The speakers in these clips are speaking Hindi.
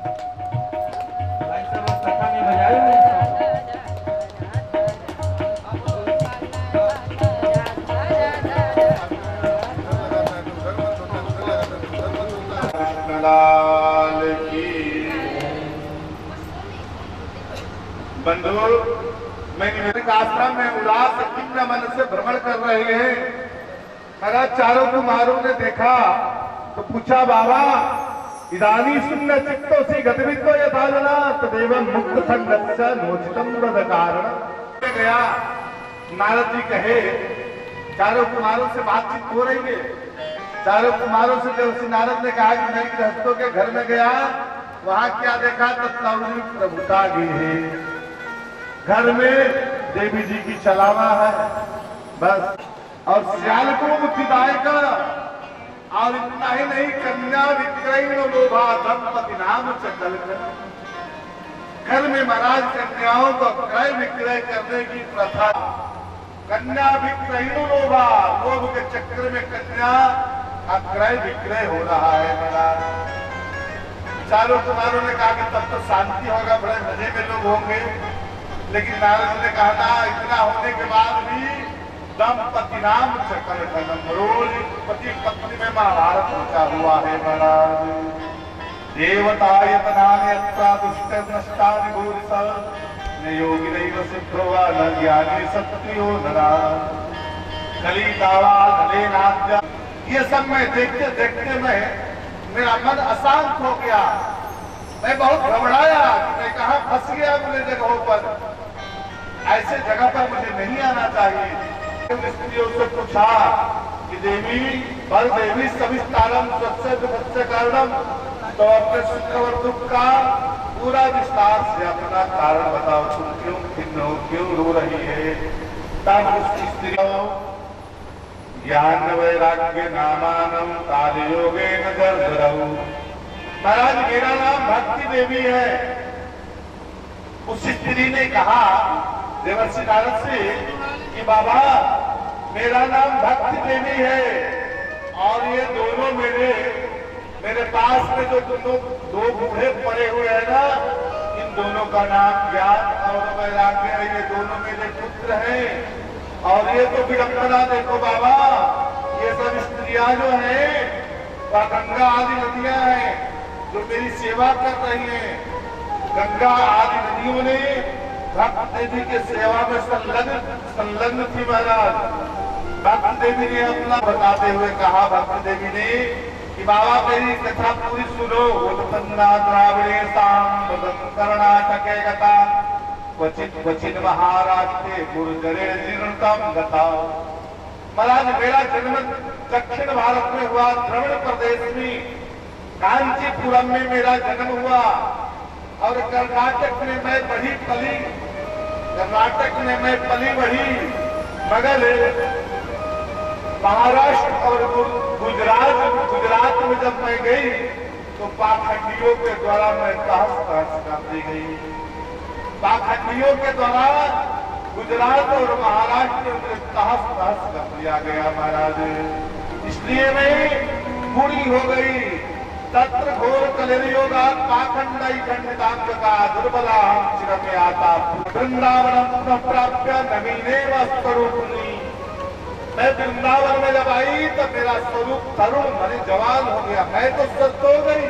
भाई साहब कथा में बजाए नहीं लाल की बंधु, मैं निवेदित आश्रम में उदास खिन्न मन से भ्रमण कर रहे हैं। महाराज चारों कुमारों ने देखा तो पूछा, बाबा इदानी सुन्न चित्तो सी गतिविद्यो यथाजना तदेवं मुक्त संगस्य नोचितम वद कारण। गया नारद जी कहे, चारों कुमारों से बातचीत हो रही है। चारों कुमारों से देवर्षि नारद ने कहा कि मैं गृहस्थों के घर में गया, वहां क्या देखा? तत्लवणी प्रभुता की है, घर में देवी जी की चलावा है बस, और श्याल को मुक्तिदायक, और इतना ही नहीं, कन्या विक्रय लोभा दंपति नाम चल। घर में महाराज कन्याओं को क्रय विक्रय करने की प्रथा, कन्या विक्रय लोभा, लोभ के चक्कर में कन्या का क्रय विक्रय हो रहा है महाराज। चारों कुमारों ने कहा कि तब तो शांति होगा, बड़े मजे में लोग होंगे। लेकिन नारद ने कहा ना, इतना होने के बाद भी दंपति नाम चक्कर कदम, रोज पति पत्नी में महाभारत पहुंचा हुआ है महाराज। देवता यतनानि अत्रा दुष्ट नष्टानि भूरिशः न योगी नैव सिद्धो वा न ज्ञानी सत्यो नरा कली दावा नले नाद्य। ये सब मैं देखते देखते मेरा मन अशांत हो गया। मैं बहुत घबराया कि मैं कहाँ फंस गया अपने जगहों पर, ऐसे जगह पर मुझे नहीं आना चाहिए। स्त्रियों से पूछा कि देवी बल देवी सविस्तारम स्वच्छ दुख कारणम, तो अपने सुख और दुख का पूरा विस्तार से अपना कारण बताओ, तुम क्यों खिन्न हो, क्यों रो रही है? तब उस स्त्रियों ज्ञान वैराग्य नामानम कालयोगे न जर्जरऊ। महाराज मेरा नाम भक्ति देवी है। उस स्त्री ने कहा देवर्षि नारद से कि बाबा मेरा नाम भक्ति देवी है, और ये दोनों मेरे पास में जो दो बूढ़े पड़े हुए हैं ना, इन दोनों का नाम ज्ञान और वैराग्य है। ये दोनों मेरे पुत्र हैं। और ये तो विडंबना देखो बाबा, ये सब स्त्रियां जो हैं वह गंगा आदि नदियां हैं जो मेरी सेवा कर रही हैं। गंगा आदि नदियों ने भक्त देवी के सेवा में संलग्न थी महाराज। भक्त देवी ने अपना बताते हुए कहा, भक्त देवी ने कि बाबा मेरी कथा पूरी सुनो। उत्पन्ना द्राविड़े साम कर्णाटके गता क्वचित क्वचित महाराष्ट्रे गुरुजरे जीर्णतम गता। महाराज मेरा जन्म दक्षिण भारत में हुआ, द्रविड़ प्रदेश में कांचीपुरम में मेरा जन्म हुआ, और कर्नाटक में मैं बढ़ी पली, कर्नाटक में मैं पली बढ़ी, मगर महाराष्ट्र और गुजरात में जब मैं गई तो पाखंडियों के द्वारा मैं तहस तहस कर दी गई। पाखंडियों के द्वारा गुजरात और महाराष्ट्र में तहस तहस कर दिया गया महाराज। इसलिए मैं बुरी हो गई। तत्र घोर कलियोगा पाखंडी खंडितांग का दुर्बला हम चिर में आता। वृंदावन प्राप्य नवीने वस्वरूपिणी। मैं वृंदावन में जब आई तो मेरा स्वरूप तरुण माने जवान हो गया। मैं तो स्वस्थ हो गई,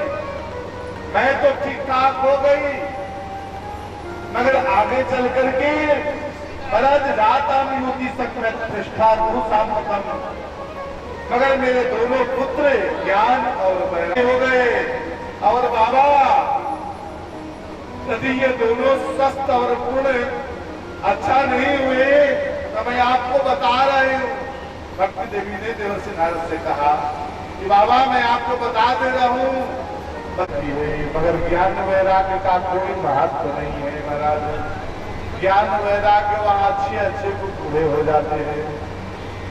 मैं तो ठीक ठाक हो गई, मगर आगे चल करके महाराज राता में होती सकता प्रतिष्ठा मगर मेरे दोनों पुत्र ज्ञान और वैराग्य हो गए। और बाबा यदि ये दोनों स्वस्थ और पूर्ण अच्छा नहीं हुए तो मैं आपको बता रही हूँ। भक्ति देवी ने देवर्षि नारद से कहा कि बाबा मैं आपको बता दे रहा हूँ, मगर ज्ञान वैराग्य का कोई महत्व नहीं है महाराज। ज्ञान वैराग्य वहाँ अच्छे पूरे हो जाते हैं।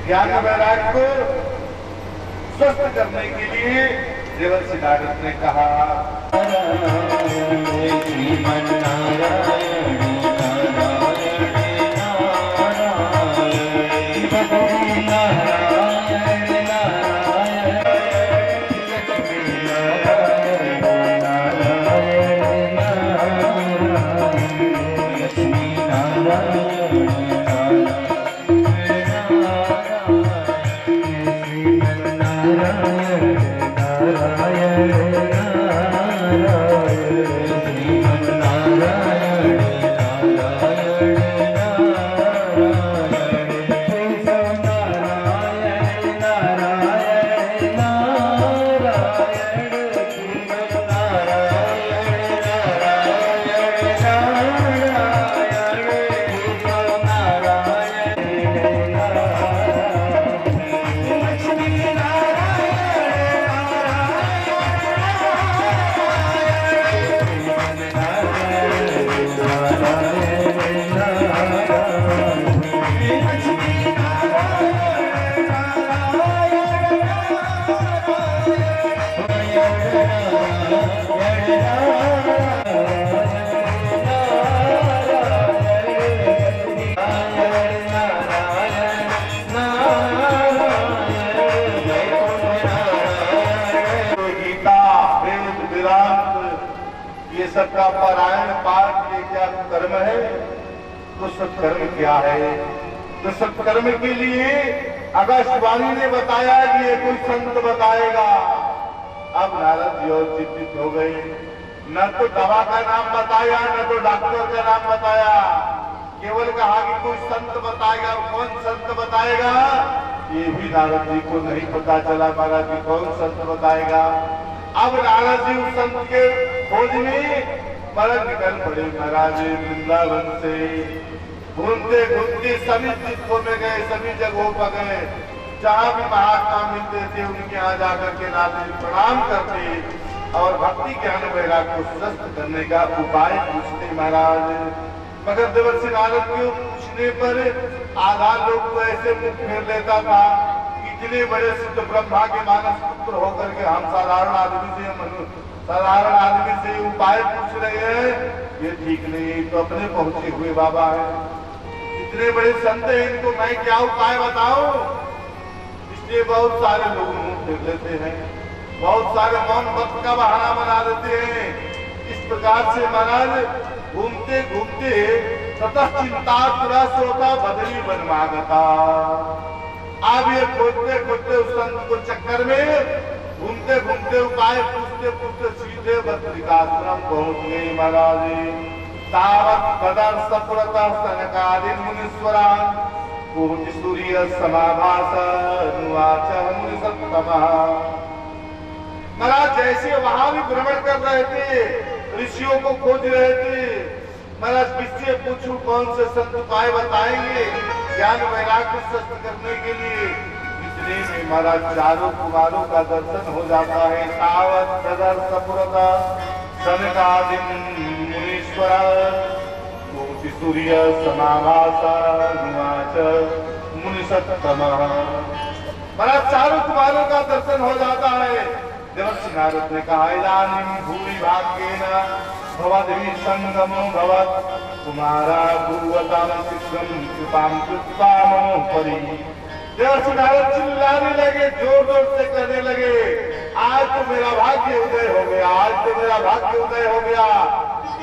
ज्ञान वैराग्य को स्वस्थ करने के लिए देवर्षि नारद ने कहा, गीता वेद वेदांत ये सब का पारायण पाठ ये क्या कर्म है? तो सत्कर्म क्या है? तो सत्कर्म के लिए आकाशवाणी ने बताया कि ये कोई संत बताएगा। अब नारद जी और चिंतित हो गए। न तो दवा का नाम बताया, न तो डॉक्टर का नाम बताया, केवल कहा कि कोई संत बताएगा। कौन संत बताएगा ये भी नारद जी को नहीं पता चला। महाराज जी कौन संत बताएगा? अब नारद जी उस संत के खोज में महाराज निकल पड़े। महाराज वृंदावन से घूमते घूमते सभी तीर्थों में गए, सभी जगहों पर गए। जहाँ भी महात्मा मिलते थे उनके यहाँ जाकर के नारद जी प्रणाम करते और भक्ति ज्ञान वैराग्य को स्वस्थ करने का उपाय पूछते महाराज। मगर देवर्षि नारद को पूछने पर आधा लोग तो ऐसे मुख फेर लेता था, इतने बड़े सिद्ध ब्रह्मा के मानस पुत्र होकर के हम साधारण आदमी से उपाय पूछ रहे हैं, ये ठीक नहीं। तो अपने पहुंचे हुए बाबा है, इतने बड़े संत हैं, इनको मैं क्या उपाय बताऊं? इसलिए बहुत सारे लोग मुंह फेर लेते हैं, बहुत सारे मौन वक्त का बहाना बना देते हैं। इस प्रकार से महाराज घूमते घूमते ततः चिंता तुरा सोता बदली बनवागता। अब ये खोजते खोजते उस संत को चक्कर में घूमते घूमते उपाय पूछते पूछते सीधे बद्रिकाश्रम पहुंच गए महाराज। तावत कदर सपुरता सनकादि मुनीश्वरान कोटि सूर्य समाभास नुवाच मुनि सत्तमः। महाराज जैसे वहां भी भ्रमण कर रहे थे, ऋषियों को खोज रहे थे। महाराज किससे पूछूं, कौन से संत उपाय बताएंगे ज्ञान वैराग्य स्वस्थ करने के लिए? इसलिए में महाराज चारों कुमारों का दर्शन हो जाता है। तावत सदर सपुरता सनकादि मुनीश्वर कोटि सूर्य समाभास नुवाच मुनि सत्तमः। महाराज चारों कुमारों का दर्शन हो जाता है। देवर्षि नारद ने कहा इदानीं भूरि भाग्येन भवद्भि संगमो भवत् कुमारा भूवतां शीघ्रं कृपां कृत्वा मम परि। देवर्षि नारद चिल्लाने लगे, जोर जोर से कहने लगे, आज तो मेरा भाग्य उदय हो गया, आज तो मेरा भाग्य उदय हो गया।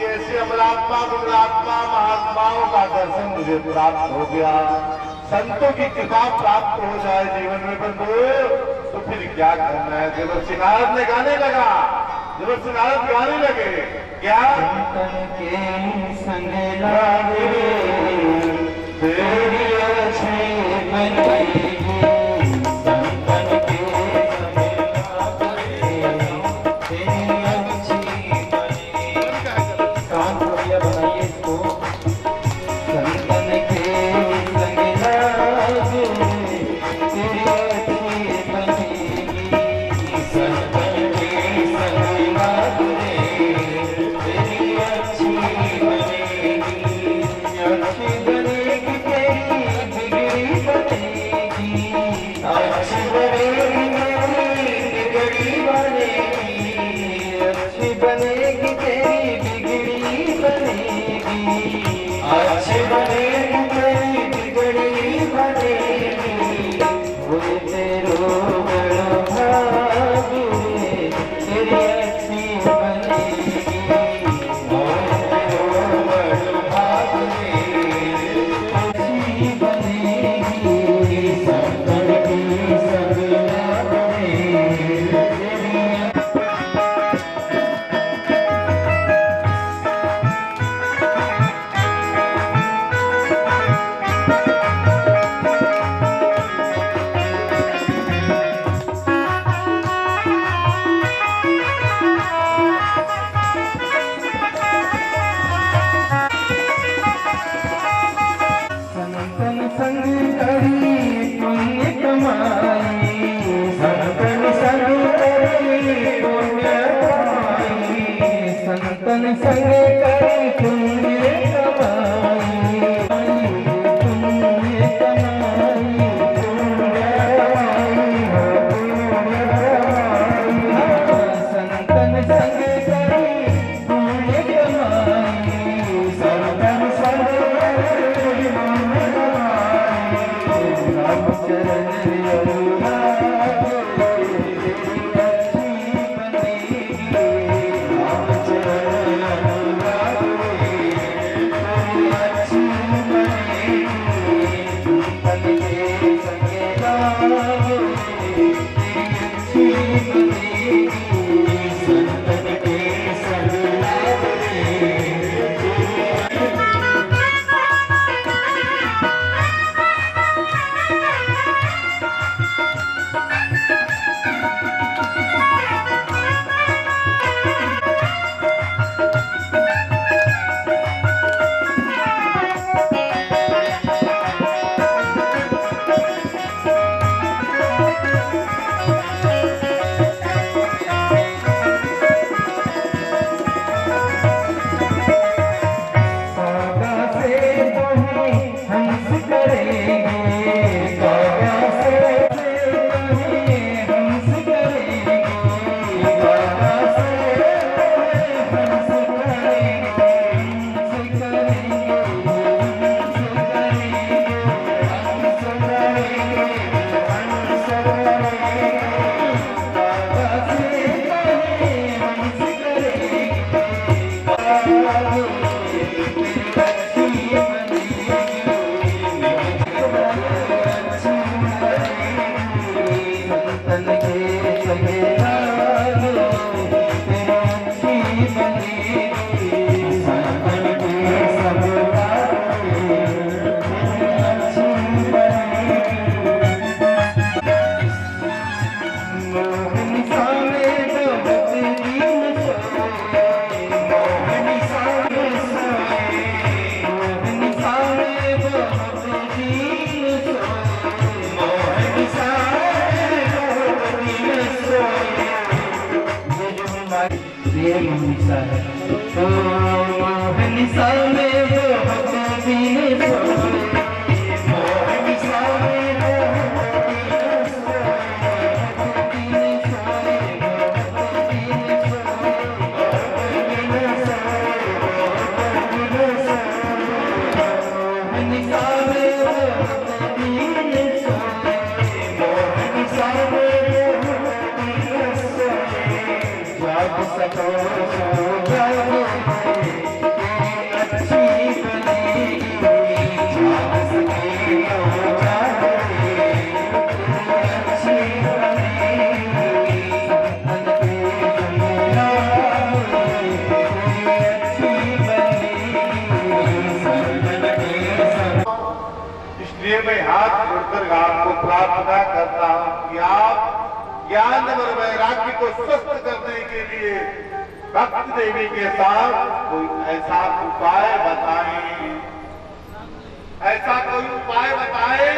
ऐसे अमरात्मा विमलात्मा महात्माओं का दर्शन मुझे प्राप्त हो गया। संतों की कृपा प्राप्त हो जाए जीवन में बंधु तो फिर क्या करना है? देवर्षि नारद ने गाने लगा, देवर्षि नारद गाने लगे, क्या के संग लागे तेरी अच्छी बनेगी, संतन के संग लागे तेरी अच्छी बनेगी। कान बढ़िया बनाइए इसको। संतन के संग लागे तेरी अच्छी बनेगी, संतन के संग लागे तेरी अच्छी बनेगी, अच्छी बनेगी तेरी बिगड़ी बनेगी, अच्छी बनेगी तेरी बिगड़ी बनेगी, अच्छी बनेगी तेरी बिगड़ी बनेगी, अच्छी बनेगी तेरी बिगड़ी बनेगी। वो तेरो बड़ो भाग्य तेरी अच्छी बनेगी, वो तेरो बड़ो भाग्य अच्छी बनेगी, संतन की संग लागे तेरी। संतन संग करी पुण्य कमाई, संतन संग करी पुण्य कमाई, संतन संग करी पुण्य कमाई, पुण्य कमाई, पुण्य कमाई, पुण्य कमाई। संतन संग करी ये मोहनिसा है। ओ मोहनिसा में वो हबीबी ने सोए, मोहनिसा में वो हबीबी ने सोए, हबीबी ने सोए, हबीबी ने सोए, हबीबी ने सोए, मोहनिसा में वो हबीबी ने सोए, मोहनिसा में जाग सको सो जाओ अच्छी बनेगी, जाग सके हो जाओ अच्छी बनेगी, मन के दुनिया अच्छी बनेगी, मन के सब। इसलिए मैं हाथ जोड़कर आपको प्रार्थना करता हूँ कि आप ज्ञान और वैराग्य को स्वस्थ करने के लिए भक्त देवी के साथ कोई ऐसा उपाय बताएं, ऐसा कोई उपाय बताएं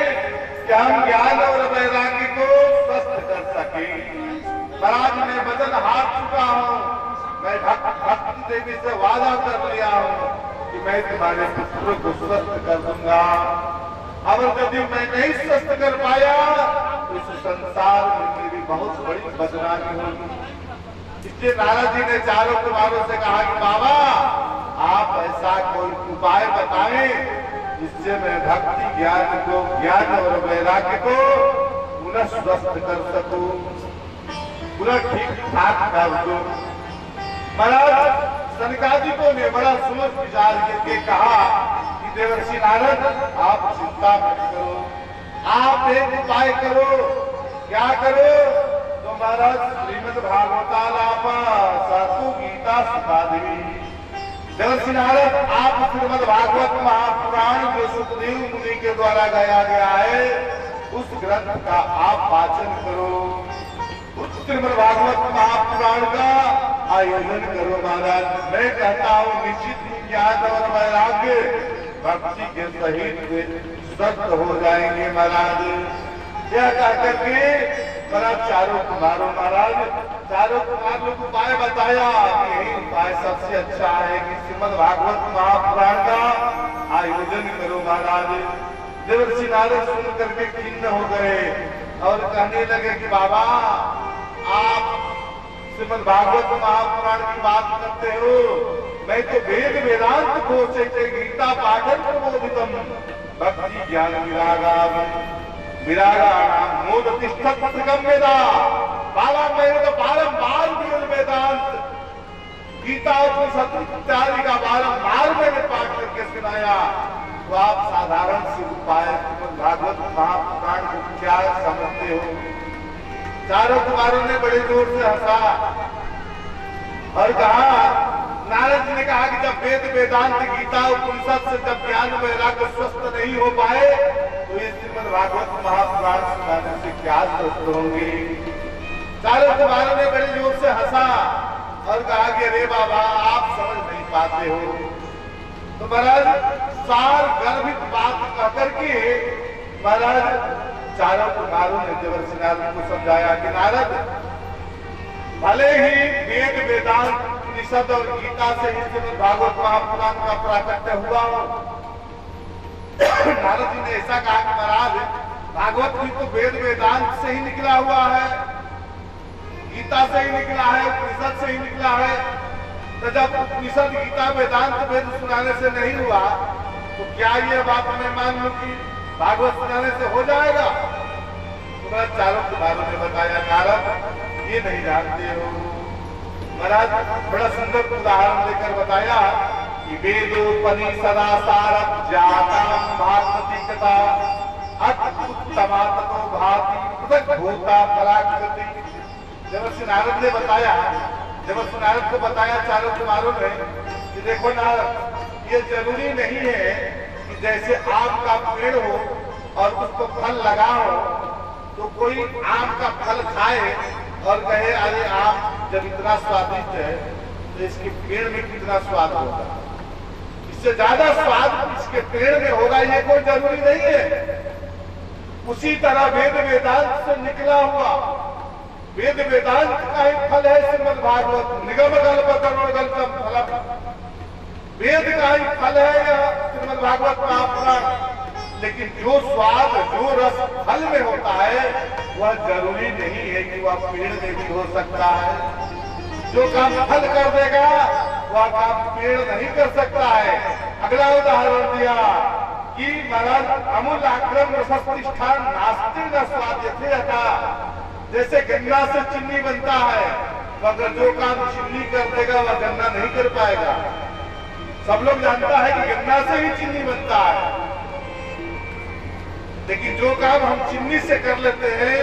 कि हम ज्ञान और वैराग्य को स्वस्थ कर सके। महाराज मैं वचन हार चुका हूँ, मैं भक्त देवी से वादा कर लिया हूँ कि मैं तुम्हारे पुत्र को स्वस्थ कर दूंगा। अगर यदि मैं नहीं स्वस्थ कर पाया तो इस संसार में मेरी बहुत बड़ी बदनामी होगी। इसलिए नारद जी ने चारों कुमारों से कहा कि बाबा आप ऐसा कोई उपाय बताएं जिससे मैं भक्ति ज्ञान और वैराग्य को पुनः स्वस्थ कर सकूं, पुनः ठीक ठाक कर दूं। महाराज सनकादिकों ने बड़ा सोच विचार करके कहा कि देवर्षि नारद आप चिंता मत करो, आप एक उपाय करो। क्या करो? तो महाराज श्रीमद् भागवतालापा सातु गीता सुखा देवी। देवर्षि नारद आप श्रीमद् भागवत महापुराण जो सुखदेव मुनि के द्वारा गाया गया है उस ग्रंथ का आप वाचन करो, उस श्रीमद् भागवत महापुराण का आयोजन करो। महाराज मैं कहता हूँ निश्चित ही ज्ञान और वैराग्य भक्ति के सहित स्वस्थ हो जाएंगे। महाराज यह कहकर के महाराज चारों कुमारों को उपाय बताया। यही उपाय सबसे अच्छा है कि श्रीमद् भागवत महापुराण का आयोजन करो। महाराज देवर्षि नारद सुन करके खिन्न हो गए और कहने लगे कि बाबा आप श्रीमद् भागवत महापुराण की बात करते हो, मैं तो वेद वेदांत घोषे गीता पाठन प्रबोधितम भक्ति ज्ञान विरागाणाम मोद तिष्ठत्सगम वेदा। बाबा मैंने तो बारंबार वेद वेदांत गीता उपनिषद इत्यादि का बारंबार मैंने पाठ करके सुनाया, तो आप साधारण से उपाय श्रीमद् भागवत महापुराण को क्या समझते हो? चारों कुमारों ने बड़े जोर से हंसा और कहा, नारद जी ने कहा कि जब वेद वेदांत गीता उपनिषद से जब ज्ञान वैराग्य स्वस्थ नहीं हो पाए तो ये श्रीमद् भागवत महापुराण सुनाने से क्या स्वस्थ होंगे? चारों कुमारों ने बड़े जोर से हंसा और कहा कि अरे बाबा आप समझ नहीं पाते हो। तो महाराज सार गर्भित बात कहकर के महाराज चारों कुमारों ने देवर्षि नारद को समझाया कि नारद भले ही वेद वेदांत उपनिषद और गीता से ही श्रीमद् भागवत महापुराण का प्राकट्य हुआ हो। नारद जी ने ऐसा कहा कि महाराज भागवत भी तो वेद वेदांत से ही निकला हुआ है, गीता से ही निकला है, उपनिषद से ही निकला है। तो जब उपनिषद गीता वेदांत वेद सुनाने से नहीं हुआ तो क्या ये बात मैं मान लूं कि भागवत सुनाने से हो जाएगा? तो चारों कुमारों ने बताया नारद ये नहीं जानते हो। महाराज बड़ा सुंदर उदाहरण देकर बताया कि वेदोपनिषदा सारम जाताम भागवती कथा अत्युत्तमातो भाति पृथक भूता पराकृति। देवर्षि नारद ने बताया, देवर्षि नारद को बताया चारों कुमारों ने कि देखो नारद ये जरूरी नहीं है कि जैसे आम का पेड़ हो और उसको फल लगा हो तो कोई आम का फल खाए और कहे अरे आम जब इतना स्वादिष्ट है तो इसके पेड़ में कितना स्वाद होगा, इससे ज्यादा स्वाद इसके पेड़ में होगा, ये कोई जरूरी नहीं है। उसी तरह वेद वेदांत से निकला हुआ वेद वेदांत का ही फल है श्रीमद् भागवत, निगम कल्प तरुणगल्पम फलम। वेद का ही फल है यह श्रीमद् भागवत महापुराण। लेकिन जो स्वाद, जो रस फल में होता है, वह जरूरी नहीं है कि वह पेड़ में भी हो सकता है। जो काम फल कर देगा वह काम पेड़ नहीं कर सकता है। अगला उदाहरण दिया कि महाराज अमूल आक्रम रसस्तिष्ठान नास्ति न स्वाद यथेयथा। जैसे गन्ना से चीनी बनता है, मगर जो काम चीनी कर देगा वह गन्ना नहीं कर पाएगा। सब लोग जानता है कि गन्ना से ही चीनी बनता है, लेकिन जो काम हम चीनी से कर लेते हैं,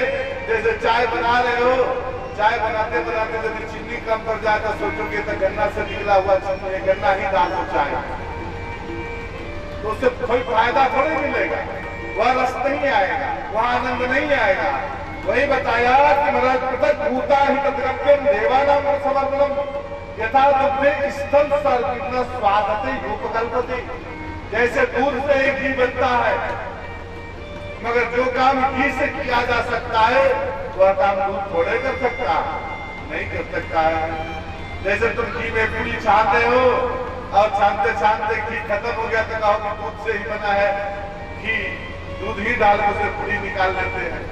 जैसे चाय बना रहे हो, चाय बनाते बनाते यदि चीनी कम पड़ जाए तो सोचोगे तो गन्ना से निकला हुआ चीनी है, गन्ना ही डालो चाय, तो उससे कोई फायदा थोड़ी मिलेगा, वह रस नहीं आएगा, वह आनंद नहीं आएगा। वही बताया कि महाराज पृथक भूता ही तद्रव्यम देवानाम समर्पणम यथा दुग्धे स्थल सर्वज्ञ स्वादते उपकल्पते। जैसे दूध से एक घी बनता है, मगर जो काम घी से किया जा सकता है वह काम दूध थोड़े कर सकता, नहीं कर सकता है। जैसे तुम घी में पूरी छानते हो और छानते छानते घी खत्म हो गया तो कहो कि दूध से ही बना है, घी दूध ही डाल के उसे पूरी निकाल लेते हैं,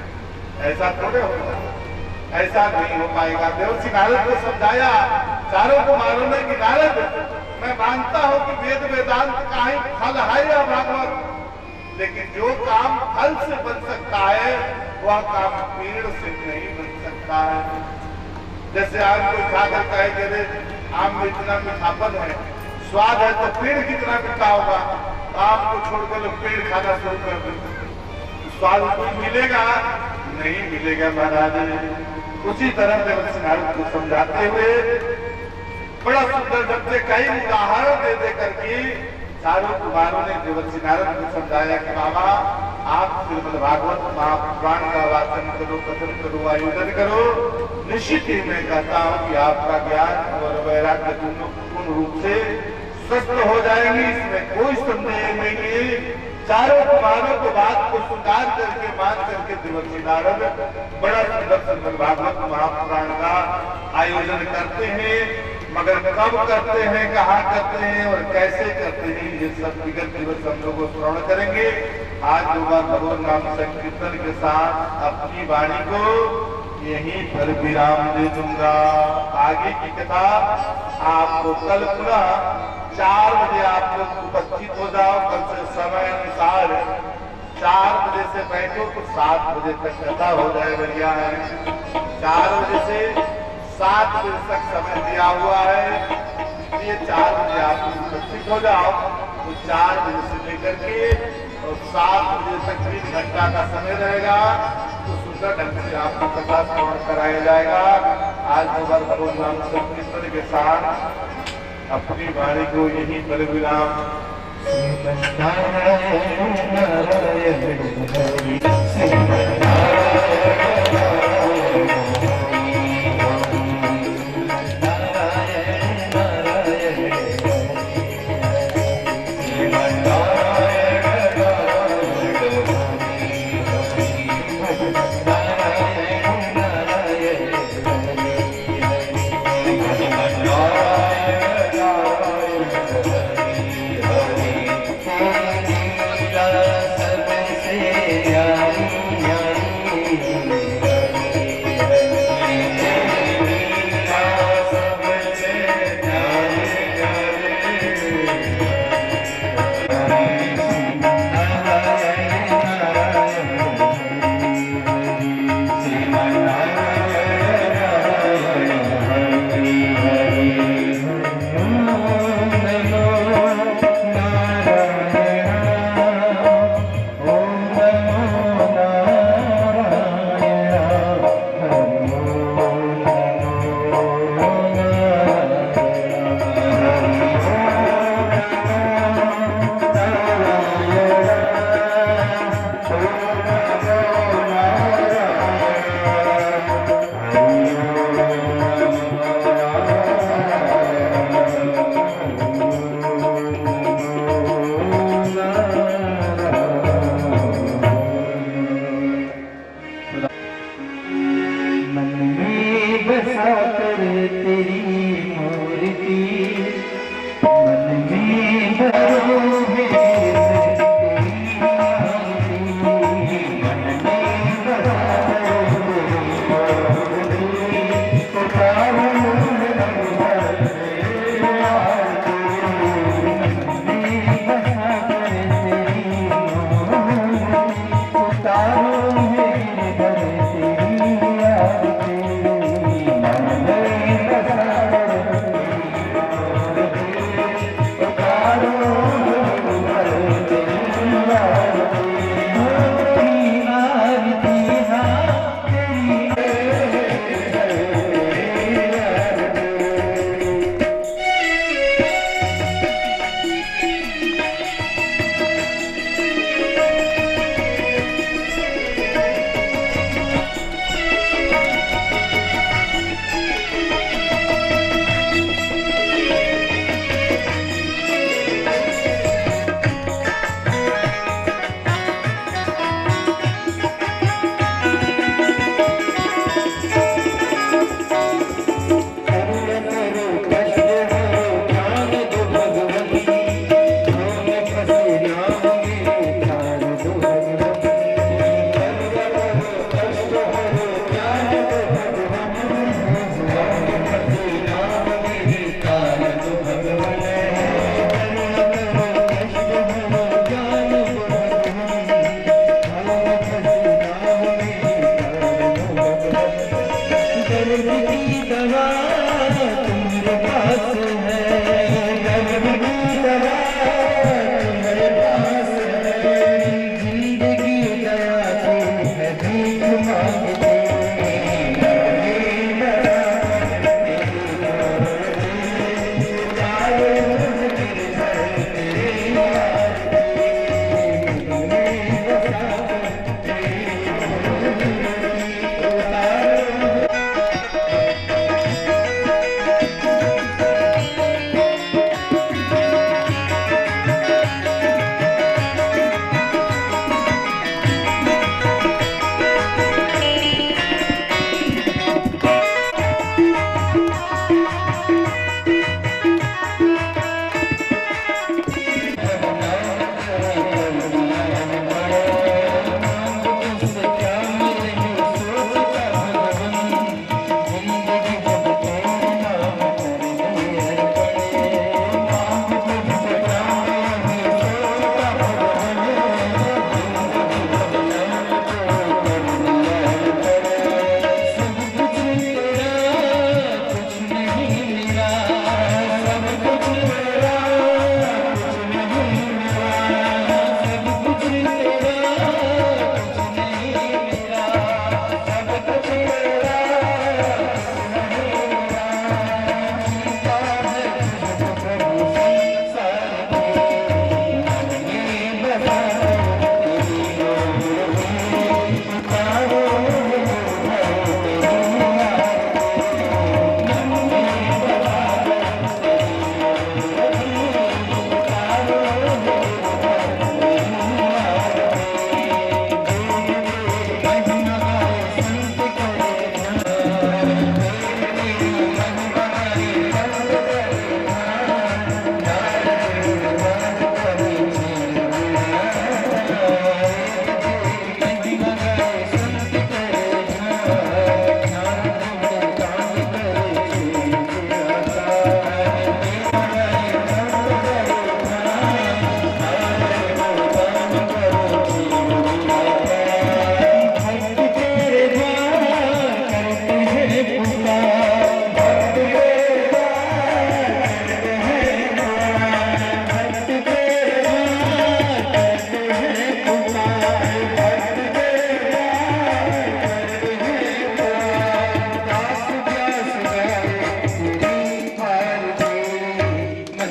ऐसा थोड़े होगा, ऐसा नहीं हो पाएगा। देवर्षि नारद को समझाया, चारों को मालूम है कि नारद मैं मानता हूं कि वेद वेदांत का ही फल है या भागवत, लेकिन जो काम फल से बन सकता है वह काम पेड़ से नहीं बन सकता है। जैसे आम कोई खा करता है कि अरे आम में इतना मीठापन है, स्वाद है, तो पेड़ कितना मीठा होगा। आम को छोड़कर लोग पेड़ खाना शुरू कर देते, स्वाद कोई मिलेगा नहीं मिलेगा महाराज। उसी तरह देवर्षि नारद को समझाते हुए बड़ा सुंदर ढंग से कई उदाहरण दे दे करके चारों कुमारों ने देवर्षि नारद को समझाया कि बाबा आप श्रीमद् भागवत महापुराण का वाचन करो, कथन करो, आयोजन करो। निश्चित ही मैं कहता हूँ कि आपका ज्ञान और वैराग्य दोनों पूर्ण रूप से स्वस्थ हो जाएंगे, इसमें कोई संदेह नहीं है। चारों कुमारों को बात को स्वीकार करके मान करके देवर्षि नारद बड़ा सुंदर श्रीमद् भागवत महापुराण का आयोजन करते हैं, मगर कब करते हैं, कहाँ करते हैं और कैसे करते हैं, ये सब विगत दिवस हम लोग श्रवण करेंगे। आज दोबारा भगवान नाम संकीर्तन के साथ अपनी वाणी को यहीं पर विराम दे दूंगा। आगे की कथा आपको कल पुनः 4 बजे आप लोग उपस्थित हो जाओ। कल से समय अनुसार 4 बजे से बैठो तो 7 बजे तक कथा हो जाए, बढ़िया है। 4 बजे से 7 बजे तक समय दिया हुआ है, इसलिए 4 बजे आप उपस्थित हो जाओ। तो 4 बजे से लेकर के और 7 बजे तक 3 घंटा का समय रहेगा, तो सुंदर ढंग से आपको कथा श्रवण कराया जाएगा। आज दोबारा भगवान नाम संकीर्तन के साथ अपनी वाणी को यहीं पर विराम। नारायण नारायण हरि सबसे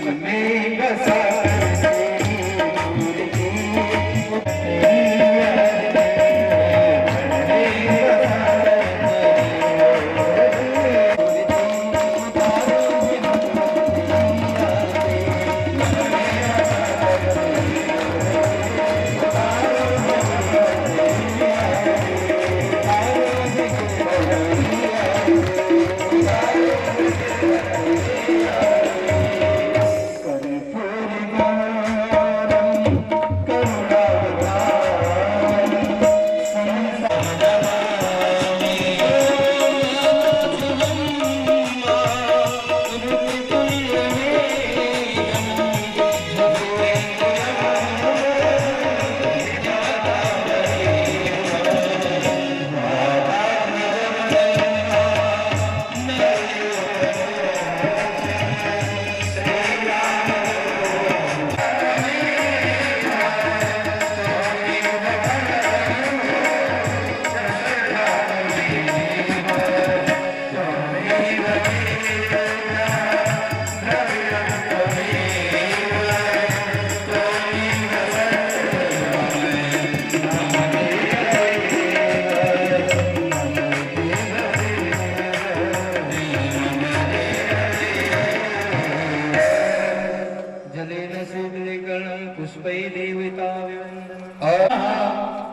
मन में बसा तेरी मूर्ति तेरी याद मन में बसा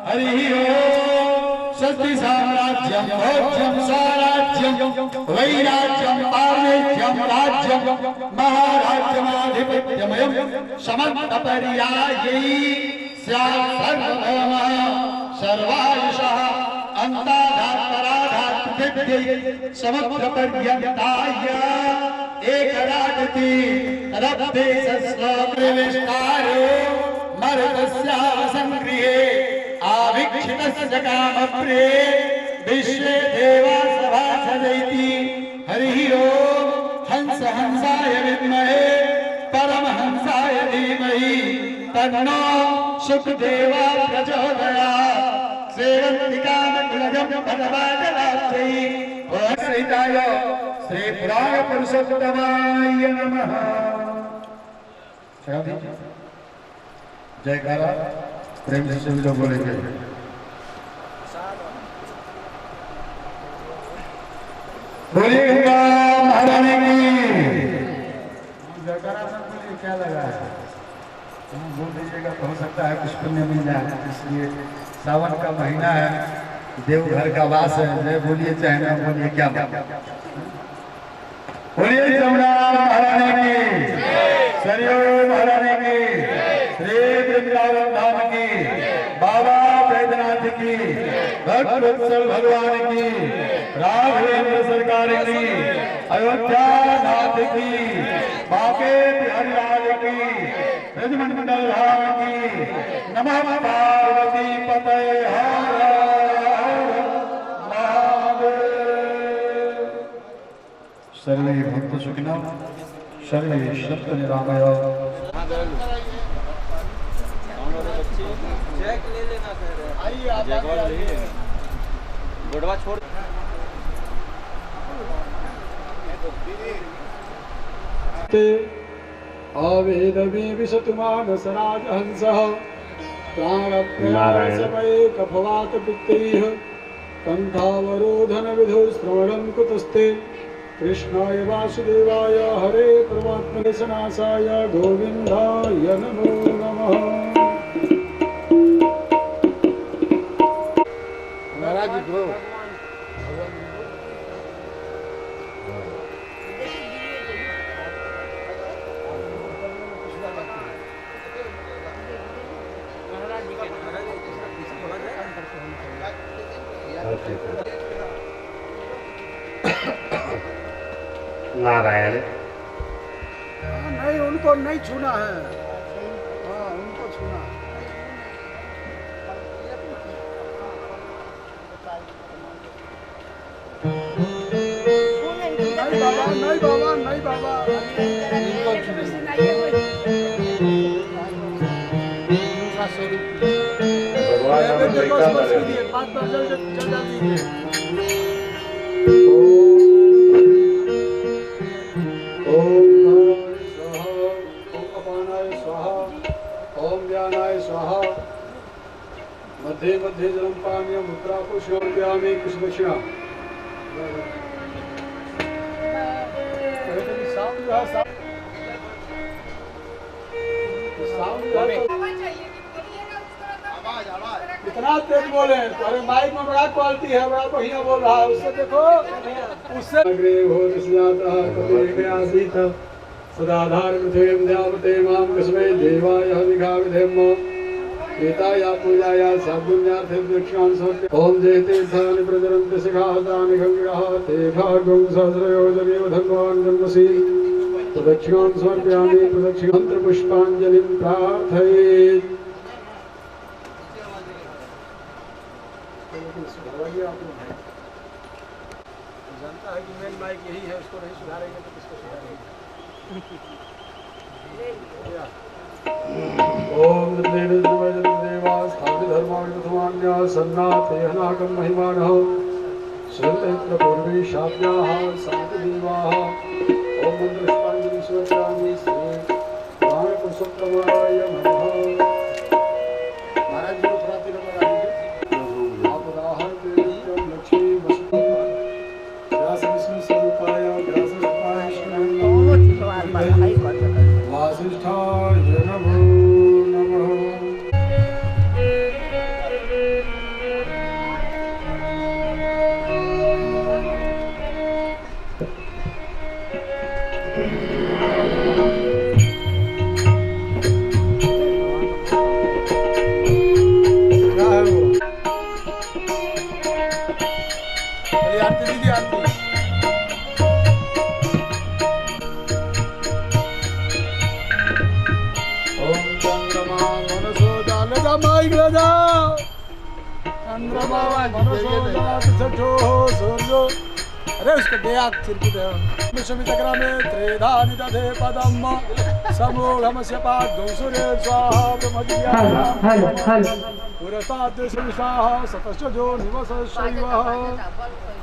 हरि ओम स्वस्ति साम्राज्यं भोज्यं स्वराज्यं वैराज्यं पारमेज्यं राज्यं महाराज्यमाधिपत्यमयं समन्तपर्यायै स्यात् सर्वभौमः सर्वायुषः अन्ताधात्पराधात्पृथिव्यै समुद्रपर्यन्ताय एकराजति रब्धेशस्वप्रविष्टारो मरुतस्यावसङ्गृहे आवीक्षितस्य कामप्रिये विश्वे देवा सभासदैति हरिः ओम हंस हंसाय विद्महे परमहंसाय धीमहि तन्नो शुकदेवा प्रचोदयात् सेवन्ति कामकुलजं पदवाजलाब्धै श्रीताय श्री पुराण पुरुषोत्तमाय नमः। जयकारा प्रेम से सभी लोग बोलेंगे। बोलिए गंगा महारानी की जयकारा। सब बोलिए, क्या लगा है बोल दीजिएगा तो हो सकता है कुछ पुण्य मिल जाए। इसलिए सावन का महीना है, देवघर का वास है। जय बोलिए चाहे ना बोलिए, क्या बात। बोलिए जमुना महारानी की, सरयू महारानी की, श्री वृंदावन धाम की, बाबा बैद्यनाथ की, भक्तवत्सल भगवान की, राघवेंद्र सरकार की, अयोध्या नाथ की, बाके बिहारी लाल की, ब्रजमंडल धाम की। नमः पार्वती पतये हर हर महादेव। सर्वे भक्त सुखिनः सर्वे सत्य निरामय। गुड़वा छोड़ अवेदमे विशतु मानसराजहंसः प्राणप्रयासमयेकभवात पित्तैः कण्ठावरोधनविधौ श्रवणं कुतस्ते कृष्णाय वासुदेवाय हरे परमात्मने सनासाय गोविन्दाय नमो नमः। महाराज जी नारायण नहीं, उनको नहीं छूना है। हाँ, उनको छूना नहीं बाबा, नहीं बाबा, नहीं बाबा। स्वाहा मध्ये मध्ये जलम पानीय मुद्रा को श्योरयामि कुछ दक्षिणा इतना तेज बोले अरे माइक में बड़ा क्वालिटी है, बड़ा बढ़िया बोल रहा है, उससे देखो उससे सदाधार पृथ्वीं द्यावते मां कस्मै देवाय हविषा विधेम एताया पूजाया साधुन्यार्थे दक्षिणान् समर्पय ओम जय तीर्थानि प्रचरन्ति शिखातानि गंगाः ते भागं सहस्रयोजनेव धन्वान् जन्मसि प्रदक्षिणान् समर्पयामि प्रदक्षिणान्त्र पुष्पाञ्जलिं प्रार्थयेत्। जानता है कि मेन माइक यही है, उसको नहीं सुधारेंगे तो किसको सुधारेंगे। ओम देवास्थापिधर्माण्य सन्नाथेहनाकं महिमानः श्रद्धेत्र पूर्वे शाव्याः साधुदेवाः ओम मंत्रपुष्पाञ्जलिं समर्पयामि श्री प्राणपुरुषोत्तमाय नमः। महाराज जी को थोड़ा तीन नंबर आएंगे आप उदाहरण के लक्ष्मी वसुदेव व्यास विष्णु स्वरूपाय व्यास रूपाय वासिष्ठाय नमो नमः। आरती दीजिए आरती। ओम चंद्रमा मनसो दालदा माइक लगा चंद्रमा मनसो दालदा सूर्यो अरे उसके दया चिरकुट है विश्वमितग्रा में त्रेधानि दधे पदम समूढ़मस्य पादो सूर्य स्वाहा ब्रह्मज्ञा पुरस्तात् सुविशाः सतश्च जो निवस शैवः।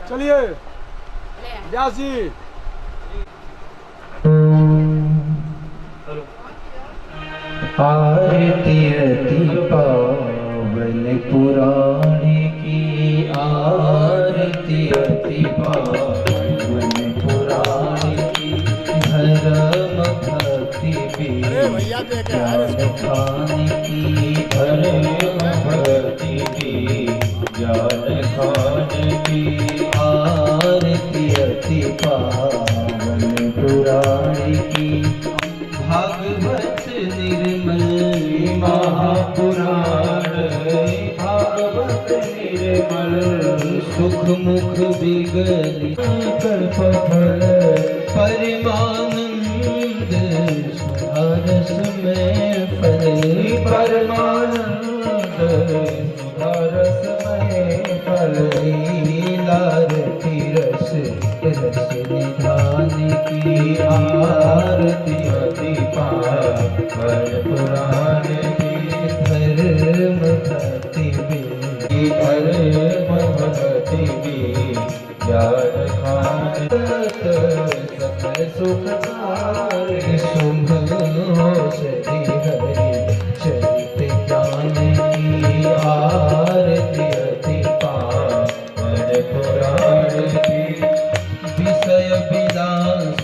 चलिए व्यास जी। आरती अति पावन पुराण की आरती अति पावन पुराण की धर्म भक्ति ज्ञान खान की धर्म भक्ति ज्ञान खान की आरती अति पावन पुराण की भागवत निर्मल महापुराण भागवत निर्मल सुख मुख विगलित कल्प फल परमानंद सुधारस में फल परमानंद सुधारस में फल लारती रस रस निधान की आरती अति पावन पुराण की धर्म भक्ति धर्म भक्ति ज्ञान खान सकल सुख शुभ श्री हरि चरित ज्ञान की आरती अति पावन पुराण की विषय विलास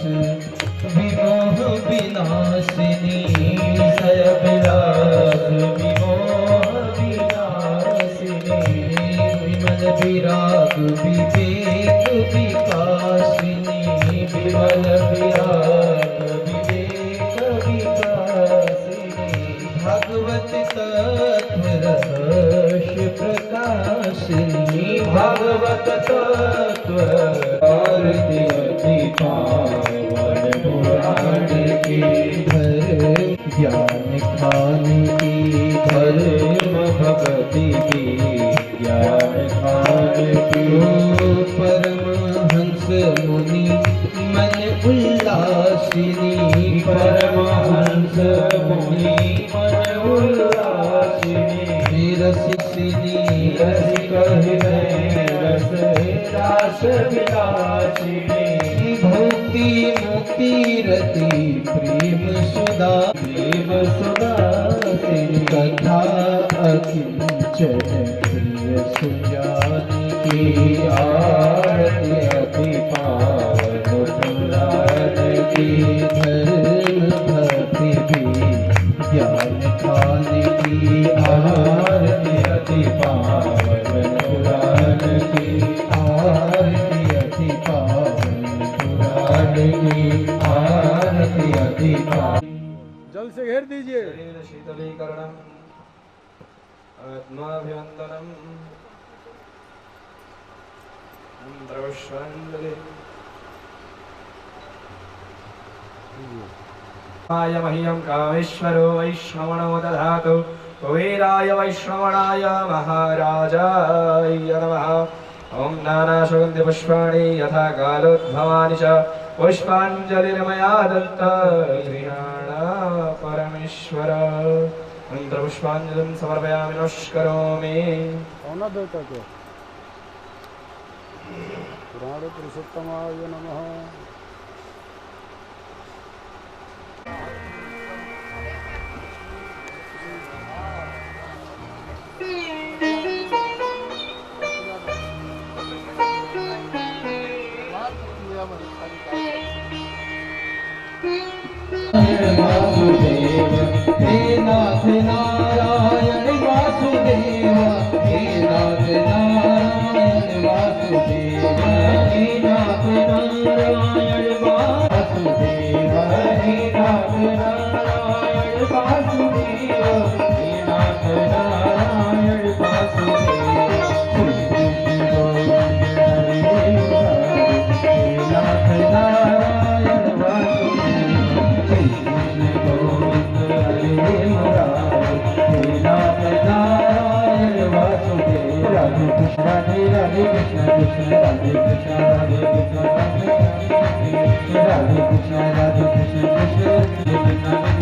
विमोह विनाशिनी विषय विलास विमोह विनाशिनी विमल विराग विवेक विकासिनी विमल विराग विवेक विकासिनी भगवत तत्व रहस्य प्रकाशिनी भगवत तत्व आरती अति पावन पुराण की धर्म ज्ञान खान की धर्म भक्ति की ज्ञान खान की परमहंस मुनि मन उल्लासिनी परमहंस मुनि मन उल्लासिनी रसिसिनी रसिक हृदय रस रास विलासिनी भक्ति मुक्ति रति प्रेम सुधा कथा किंचन प्रिय सुजान की आरती अति पावन पुराण की धर्म भक्ति भी ज्ञान खान की आरती अति पावन पुराण की आरती अति पावन पुराण की आरती अति पावन। जल से घेर दीजिए। शरीर शीतलीकरणम् आत्माभिवन्दनम् मंत्रपुष्पाञ्जलि आय मह्यं कामेश्वरो वैष्णवणो दधातु कुबेराय वैष्णवणाय महाराजाय नमः। ॐ नानासुगन्धिपुष्पाणि यथा कालोद्भवानि च पुष्पाञ्जलिर्मया दत्ता गृहाणा परमेश्वर। मंत्रपुष्पाञ्जलिं समर्पयामि नमस्करोमि। कौन देवता को? पुराण पुरुषोत्तमाय नमः। वासुदेव हे नाथ नारायण वासुदेव हे नाथ नारायण वासुदेव हे नाथ नारायण वासुदेव हे नाथ नारायण वासुदेव हे नाथ नारायण वासुदेव। श्री कृष्ण गोविंद हरे मुरारी हे नाथ नारायण वासुदेव। श्री कृष्ण गोविंद हरे मुरारी हे नाथ नारायण वासुदेव। राधे कृष्ण राधे राधे कृष्ण कृष्ण राधे कृष्ण राधे कृष्ण राधे कृष्ण राधे कृष्ण कृष्ण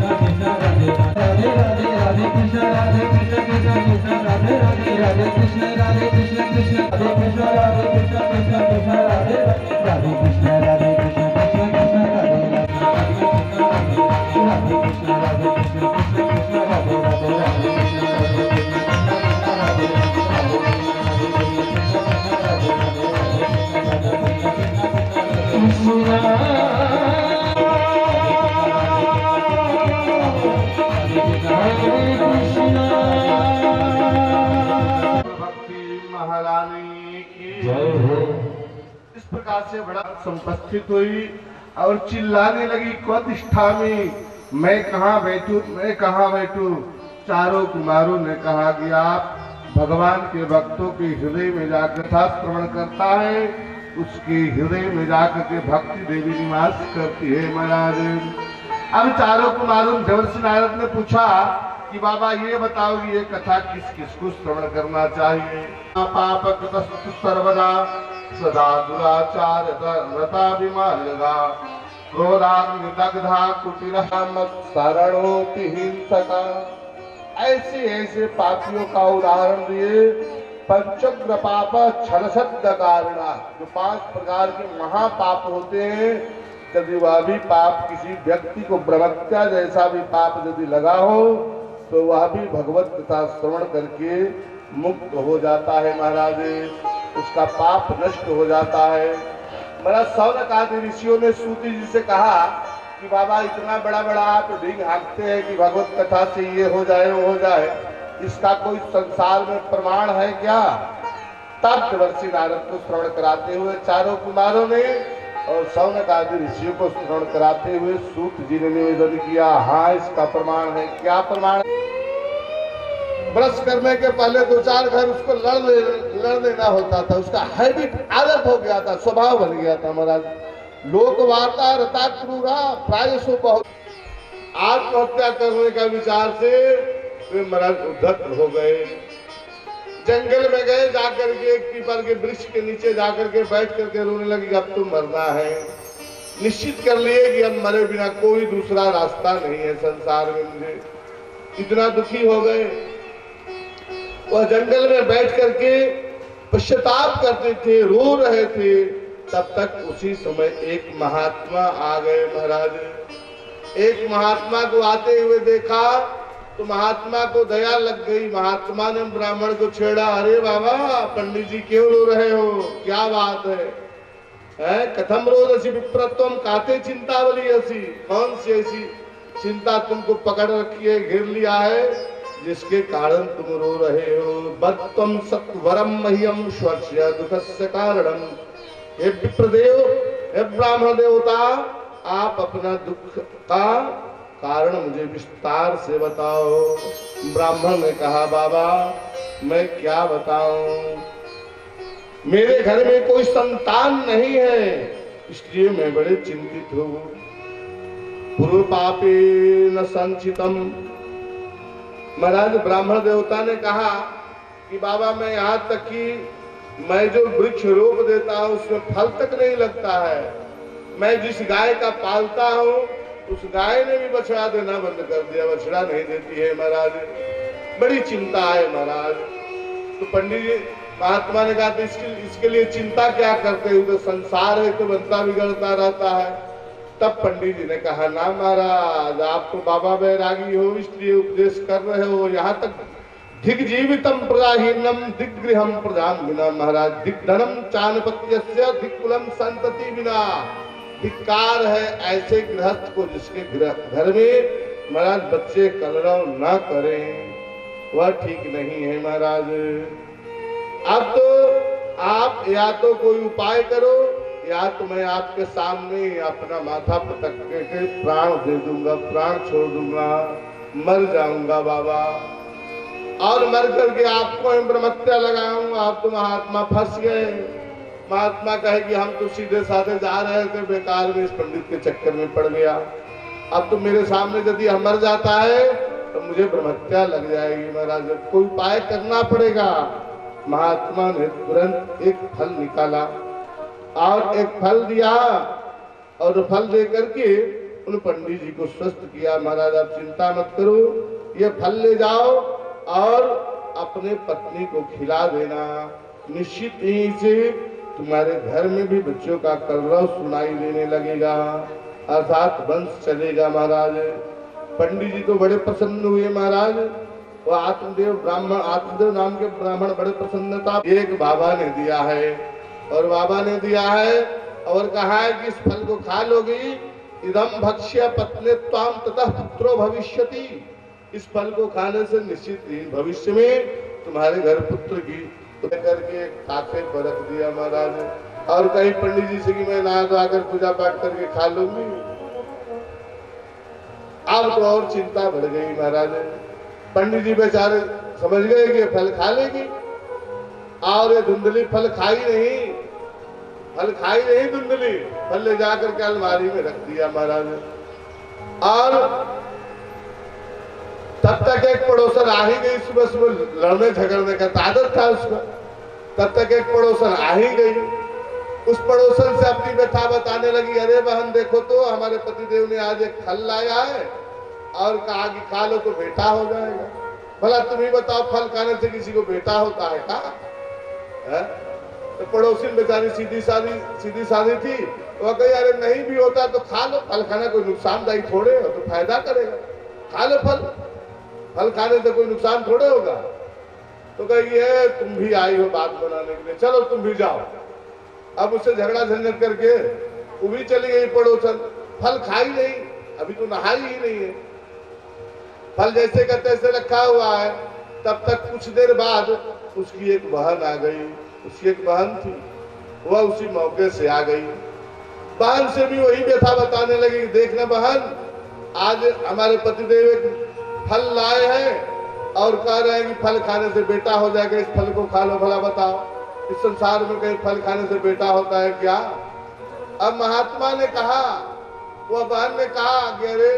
राधे राधे राधे कृष्ण राधे कृष्ण कृष्ण कृष्ण राधे राधे राधे कृष्ण राधे कृष्ण कृष्ण राधे कृष्ण राधे कृष्ण कृष्ण कृष्ण राधे राधे कृष्ण राधे कृष्ण कृष्ण कृष्ण राधे राधे कृष्ण राधे कृष्ण कृष्ण कृष्ण राधे राधे राधे कृष्ण राधे भक्ति महारानी की जय हो। इस प्रकार से बड़ा संपस्थित हुई और चिल्लाने लगी क्वतिष्ठा में, मैं कहाँ बैठूं। चारों कुमारों ने कहा कि आप भगवान के भक्तों के हृदय में जाकर कथा श्रवण करता है, उसके हृदय में जाकर के भक्ति देवी निवास करती है महाराज। अब चारों कुमारों देवर्षि नारद ने पूछा कि बाबा ये बताओ ये कथा किस किस को श्रवण करना चाहिए। पाप कृतस्तु सर्वदा सदा दुराचार रता विमार्गा क्रोधाग्निदग्धा कुटिरमत्सरणोति हिंसका। ऐसे ऐसे पापियों का उदाहरण दिए। पंचग्र पाप छलसद्द कारणा, जो 5 प्रकार के महापाप होते हैं, यदि वह भी पाप किसी व्यक्ति को ब्रह्मत्या जैसा भी पाप यदि लगा हो तो वह भी भगवत कथा श्रवण करके मुक्त हो जाता है महाराज, उसका पाप नष्ट हो जाता है। महाराज सौनक आदि ऋषियों ने सूति जी से कहा कि बाबा इतना बड़ा बड़ा आप ढींग हाँकते हैं कि भगवत कथा से ये हो जाए वो हो जाए, इसका कोई संसार में प्रमाण है क्या? तब देवर्षि नारद को श्रवण कराते हुए चारों कुमारों ने और सौनक आदि ऋषियों को श्रवण कराते हुए सूत जी ने निवेदन किया, हाँ इसका प्रमाण है। क्या प्रमाण? ब्रश करने के पहले 2-4 घर उसको लड़ लेना होता था, उसका हैबिट आदत हो गया था, स्वभाव बन गया था महाराज। लोक वार्ता रता क्रूरा प्रायशो बहुत। आत्महत्या करने का विचार से वे महाराज उद्धत हो गए। जंगल में गए, जाकर के एक पीपल के वृक्ष के नीचे जाकर के बैठ करके रोने लगी, अब तो मरना है। निश्चित कर लिए कि अब मरे बिना कोई दूसरा रास्ता नहीं है संसार में, मुझे इतना दुखी हो गए। वह जंगल में बैठ करके पश्चाताप करते थे, रो रहे थे। तब तक उसी समय एक महात्मा आ गए महाराज। एक महात्मा को आते हुए देखा तो महात्मा को दया लग गई। महात्मा ने ब्राह्मण को छेड़ा, अरे बाबा पंडित जी क्यों रो रहे हो, क्या बात है? कथम रोदसी विप्रत्वम, काते चिंतावली ऐसी, कौन सी ऐसी चिंता तुमको पकड़ रखी है, घेर लिया है, जिसके कारण तुम रो रहे हो? बत्तम सत्वरम मह्यम स्वस्य दुखस्य कारणम। हे विप्रदेव, हे ब्राह्मण देवता, आप अपना दुख का कारण मुझे विस्तार से बताओ। ब्राह्मण ने कहा, बाबा मैं क्या बताऊं, मेरे घर में कोई संतान नहीं है, इसलिए मैं बड़े चिंतित हूं। पूर्व पापे न संचितम। महाराज ब्राह्मण देवता ने कहा कि बाबा मैं यहाँ तक कि मैं जो वृक्ष रोप देता हूँ उसमें फल तक नहीं लगता है। मैं जिस गाय का पालता हूँ उस गाय ने भी बछड़ा देना बंद कर दिया, बछड़ा नहीं देती है महाराज, बड़ी चिंता है महाराज। तो पंडित जी महात्मा ने कहा, तो इसके लिए चिंता क्या करते हो, तो संसार है तो बनता बिगड़ता रहता है। तब पंडित जी ने कहा, ना महाराज आप तो बाबा बैरागी हो इसलिए उपदेश कर रहे हो। यहाँ तक धिक जीवितम प्रजाहीनम दिग्गृहम प्रजाम बिना, महाराज दिग्धनम चानपत्यस्य दिक्कुलम संतति बिना। धिक्कार है ऐसे गृहस्थ को जिसके घर में महाराज बच्चे कलरव ना करें, वह ठीक नहीं है महाराज। अब तो आप या तो कोई उपाय करो या तो मैं आपके सामने अपना माथा पटक के प्राण दे दूंगा, प्राण छोड़ दूंगा, मर जाऊंगा बाबा, और मर करके आपको ब्रह्मत्या लगाऊंगा। आप तो महात्मा फंस गए। महात्मा कहे कि हम तो सीधे साधे जा रहे थे, बेकार में इस पंडित के चक्कर में पड़ गया। अब तो मेरे सामने यदि हम मर जाता है तो मुझे ब्रह्मत्या लग जाएगी महाराज, कोई उपाय करना पड़ेगा। महात्मा ने तुरंत एक फल निकाला और एक फल दिया, और फल दे करके उन पंडित जी को स्वस्थ किया। महाराज आप चिंता मत करो, ये फल ले जाओ और अपने पत्नी को खिला देना, निश्चित ही से तुम्हारे घर में भी बच्चों का कलरव सुनाई देने लगेगा, अर्थात वंश चलेगा। महाराज पंडित जी तो बड़े प्रसन्न हुए महाराज, वो आत्मदेव ब्राह्मण, आत्मदेव नाम के ब्राह्मण बड़े प्रसन्न था। एक बाबा ने दिया है, और बाबा ने दिया है और कहा है कि इस फल को खा लोगी, इदम भक्ष्य पत्नी त्वाम ततः पुत्रो भविष्यति। इस फल को खाने से निश्चित ही भविष्य में तुम्हारे घर पुत्र की करके काके पर रख दिया महाराज। और कहीं पंडित जी से कि मैं नहा धो आकर पूजा पाठ करके खा लूंगी। अब तो और चिंता बढ़ गई महाराज। पंडित जी बेचारे समझ गए कि फल खा लेगी, और ये धुंधली फल खाई नहीं, फल खाई नहीं धुंधली, फल ले जाकर के अलमारी में रख दिया महाराज। और तब तक एक पड़ोसन आ ही गई, सुबह सुबह लड़ने झगड़ने का आदत था उसका। तब तक एक पड़ोसन आ ही गई, उस पड़ोसन से अपनी व्यथा बताने लगी, अरे बहन देखो तो हमारे पतिदेव ने आज एक फल लाया है और कहा कि खा लो तो बेटा हो जाएगा। भला तुम ही बताओ फल खाने से किसी को बेटा होता है क्या? तो पड़ोसी बेचारी सीधी सादी थी, वह कही अरे नहीं भी होता तो खा लो, फल खाना कोई नुकसानदायी थोड़े हो, तो फायदा करेगा, खा लो फल खाने से कोई नुकसान थोड़े होगा। तो कही है तुम भी आई हो बात बनाने के लिए, चलो तुम भी जाओ। अब उससे झगड़ा झंझट करके वो भी चली गई पड़ोसन, फल खाई नहीं, अभी तो नहाई ही नहीं है, फल जैसे का तैसे रखा हुआ है। तब तक कुछ देर बाद उसकी एक बहन आ गई, उसकी एक बहन थी, वह उसी मौके से आ गई। बहन से भी वही व्यथा बताने लगी, देखना बहन आज हमारे पतिदेव एक फल लाए हैं और कह रहे हैं कि फल खाने से बेटा हो जाएगा, इस फल को खा लो, भला बताओ इस संसार में कहीं फल खाने से बेटा होता है क्या? अब महात्मा ने कहा, वह बहन ने कहा कि अरे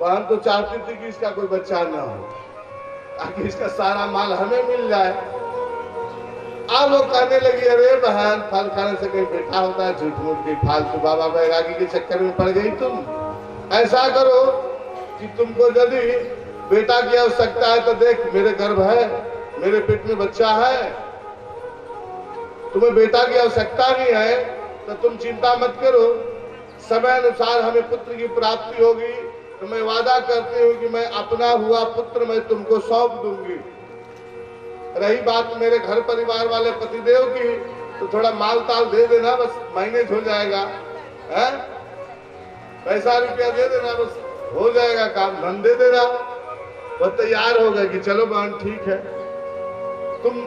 बहन तो चाहती थी कि इसका कोई बच्चा ना हो, ताकि इसका सारा माल हमें मिल जाए। अब वो कहने लगी, अरे बहन फल खाने से कहीं बेटा होता है, झूठ मूठ की फालतू बाबा बैरागी के चक्कर में पड़ गई तुम। ऐसा करो कि तुमको यदि बेटा की आवश्यकता है तो देख मेरे गर्भ है, मेरे पेट में बच्चा है, तुम्हें बेटा की आवश्यकता नहीं है तो तुम चिंता मत करो, समय अनुसार हमें पुत्र की प्राप्ति होगी, तो मैं वादा करती हूँ कि मैं अपना हुआ पुत्र मैं तुमको सौंप दूंगी। रही बात मेरे घर परिवार वाले पतिदेव की, तो थोड़ा माल ताल दे देना, बस मैनेज हो जाएगा, है? पैसा रुपया दे देना, बस हो जाएगा काम, धन दे देना। वो तैयार हो गए कि चलो बहन ठीक है। तुम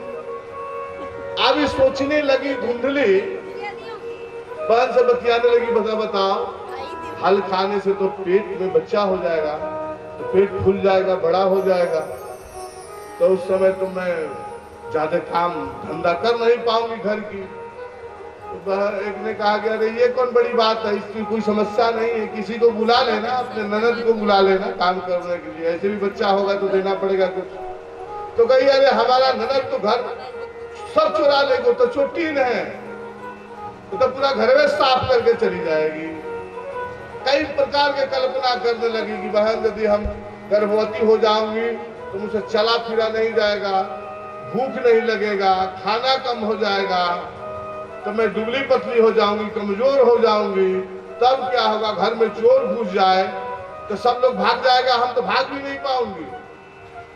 अभी सोचने लगी धुंधली, बहन से बतियाने लगी, बताओ फल खाने से तो पेट में बच्चा हो जाएगा, तो पेट फूल जाएगा, बड़ा हो जाएगा, तो उस समय तो मैं ज्यादा काम धंधा कर नहीं पाऊंगी घर की। तो एक ने कहा कि अरे ये कौन बड़ी बात है, इसकी कोई समस्या नहीं है, किसी को बुला लेना, अपने ननद को बुला लेना काम करने के लिए, ऐसे भी बच्चा होगा तो देना पड़ेगा कुछ। तो कही अरे हमारा ननद तो घर सब चुरा लेगो, तो चोटीन है, तो पूरा घर में साफ करके चली जाएगी। कई प्रकार के कल्पना करने लगी कि बहन यदि हम गर्भवती हो जाऊंगी तो मुझसे चला फिरा नहीं जाएगा, भूख नहीं लगेगा, खाना कम हो जाएगा, तो मैं दुबली पतली हो जाऊंगी, कमजोर हो जाऊंगी, तब क्या होगा, घर में चोर घुस जाए तो सब लोग भाग जाएगा, हम तो भाग भी नहीं पाऊंगी।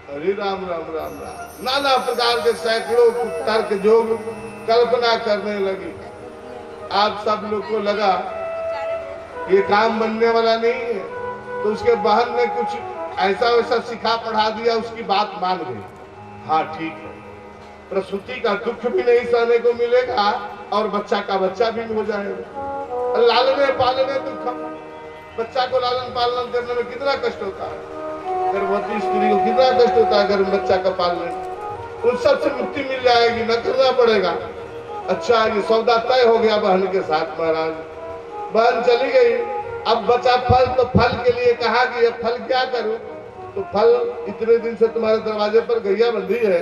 अरे राम राम राम राम, नाना प्रकार के सैकड़ों तर्क जोग कल्पना करने लगी। आप सब लोग को लगा ये काम बनने वाला नहीं है, तो उसके बहन ने कुछ ऐसा वैसा सिखा पढ़ा दिया, उसकी बात मान गई। हाँ ठीक है, प्रसूति का दुख भी नहीं सहने को मिलेगा और बच्चा का बच्चा भी हो जाएगा। लालने पालने दुख, बच्चा को लालन पालन करने में कितना कष्ट होता है, गर्भवती स्त्री को कितना कष्ट होता है गर्भ बच्चा का पालने, उन सबसे मुक्ति मिल जाएगी, न करना पड़ेगा। अच्छा ये सौदा तय हो गया बहन के साथ। महाराज बहन चली गई, अब बचा फल, तो फल के लिए कहा कि अब फल क्या करूं, तो फल इतने दिन से तुम्हारे दरवाजे पर गैया बंधी है,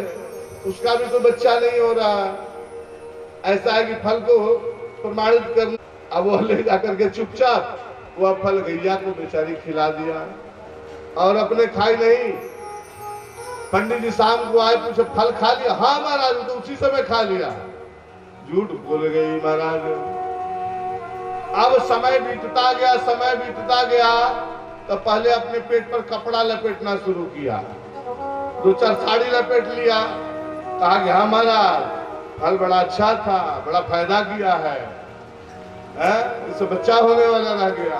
उसका भी तो बच्चा नहीं हो रहा, ऐसा है कि फल को प्रमाणित कर। अब वो ले जाकर के चुपचाप वह फल गैया को बेचारी खिला दिया और अपने खाई नहीं। पंडित जी शाम को आए, पूछे फल खा लिया? हाँ महाराज, तो उसी समय खा लिया। झूठ बोल गई महाराज। अब समय बीतता गया, समय बीतता गया, तो पहले अपने पेट पर कपड़ा लपेटना शुरू किया, 2-4 साड़ी लपेट लिया, कहा कि हाँ महाराज फल बड़ा अच्छा था, बड़ा फायदा किया है, इससे बच्चा होने वाला रह गया।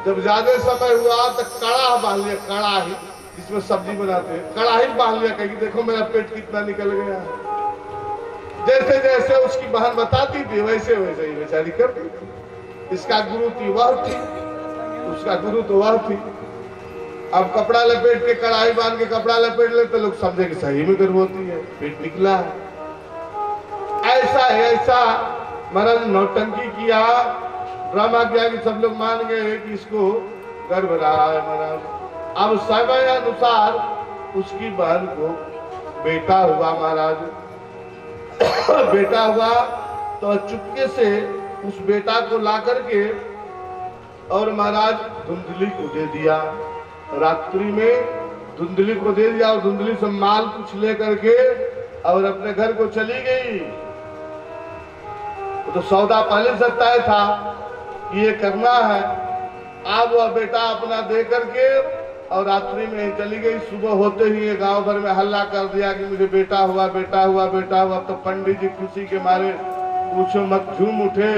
जब ज्यादा समय हुआ तो कड़ा बांध लिया, कड़ाही जिसमें सब्जी बनाते हैं, कड़ाही बांध लिया, कहीं देखो मेरा पेट कितना निकल गया। जैसे जैसे उसकी बहन बताती थी वैसे वैसे ही बेचारी करती थी। इसका गुरु थी वह थी, उसका गुरु तो वह थी। अब कपड़ा लपेट के, कड़ाही बांध के कपड़ा लपेट ले तो लोग समझे कि सही में गर्भवती है, पेट निकला है। ऐसा है, ऐसा महाराज नौटंकी किया, ड्रामा किया कि सब लोग मान गए कि इसको गर्भ रहा है महाराज। अब समय अनुसार उसकी बहन को बेटा हुआ महाराज। बेटा हुआ तो चुपके से उस बेटा को ला करके और महाराज धुंधली को दे दिया। रात्रि में धुंधली को दे दिया और धुंधली से माल कुछ ले करके और अपने घर को चली गई। तो सौदा पहले से तय था कि ये करना है। अब वह बेटा अपना दे करके और रात्रि में ही चली गई। सुबह होते ही ये गांव भर में हल्ला कर दिया कि मुझे बेटा हुआ, बेटा हुआ, बेटा हुआ। तो पंडित जी खुशी के मारे पूछो मत झूम उठे,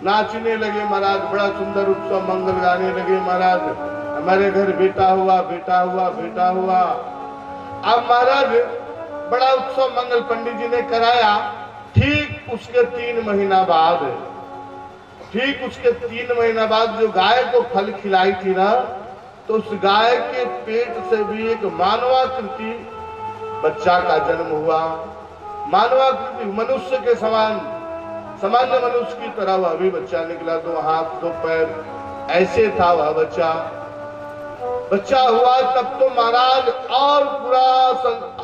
नाचने लगे महाराज, बड़ा सुंदर उत्सव मंगल गाने लगे महाराज, हमारे घर बेटा हुआ, बेटा हुआ, बेटा हुआ। अब महाराज बड़ा उत्सव मंगल पंडित जी ने कराया। ठीक उसके 3 महीना बाद, ठीक उसके 3 महीना बाद जो गाय को फल खिलाई थी ना, तो उस गाय के पेट से भी एक मानवाकृति बच्चा का जन्म हुआ। मानवाकृति मनुष्य के समान, सामान्य मनुष्य की तरह वह भी बच्चा निकला। 2 हाथ 2 पैर ऐसे था वह बच्चा। बच्चा हुआ तब तो महाराज और पूरा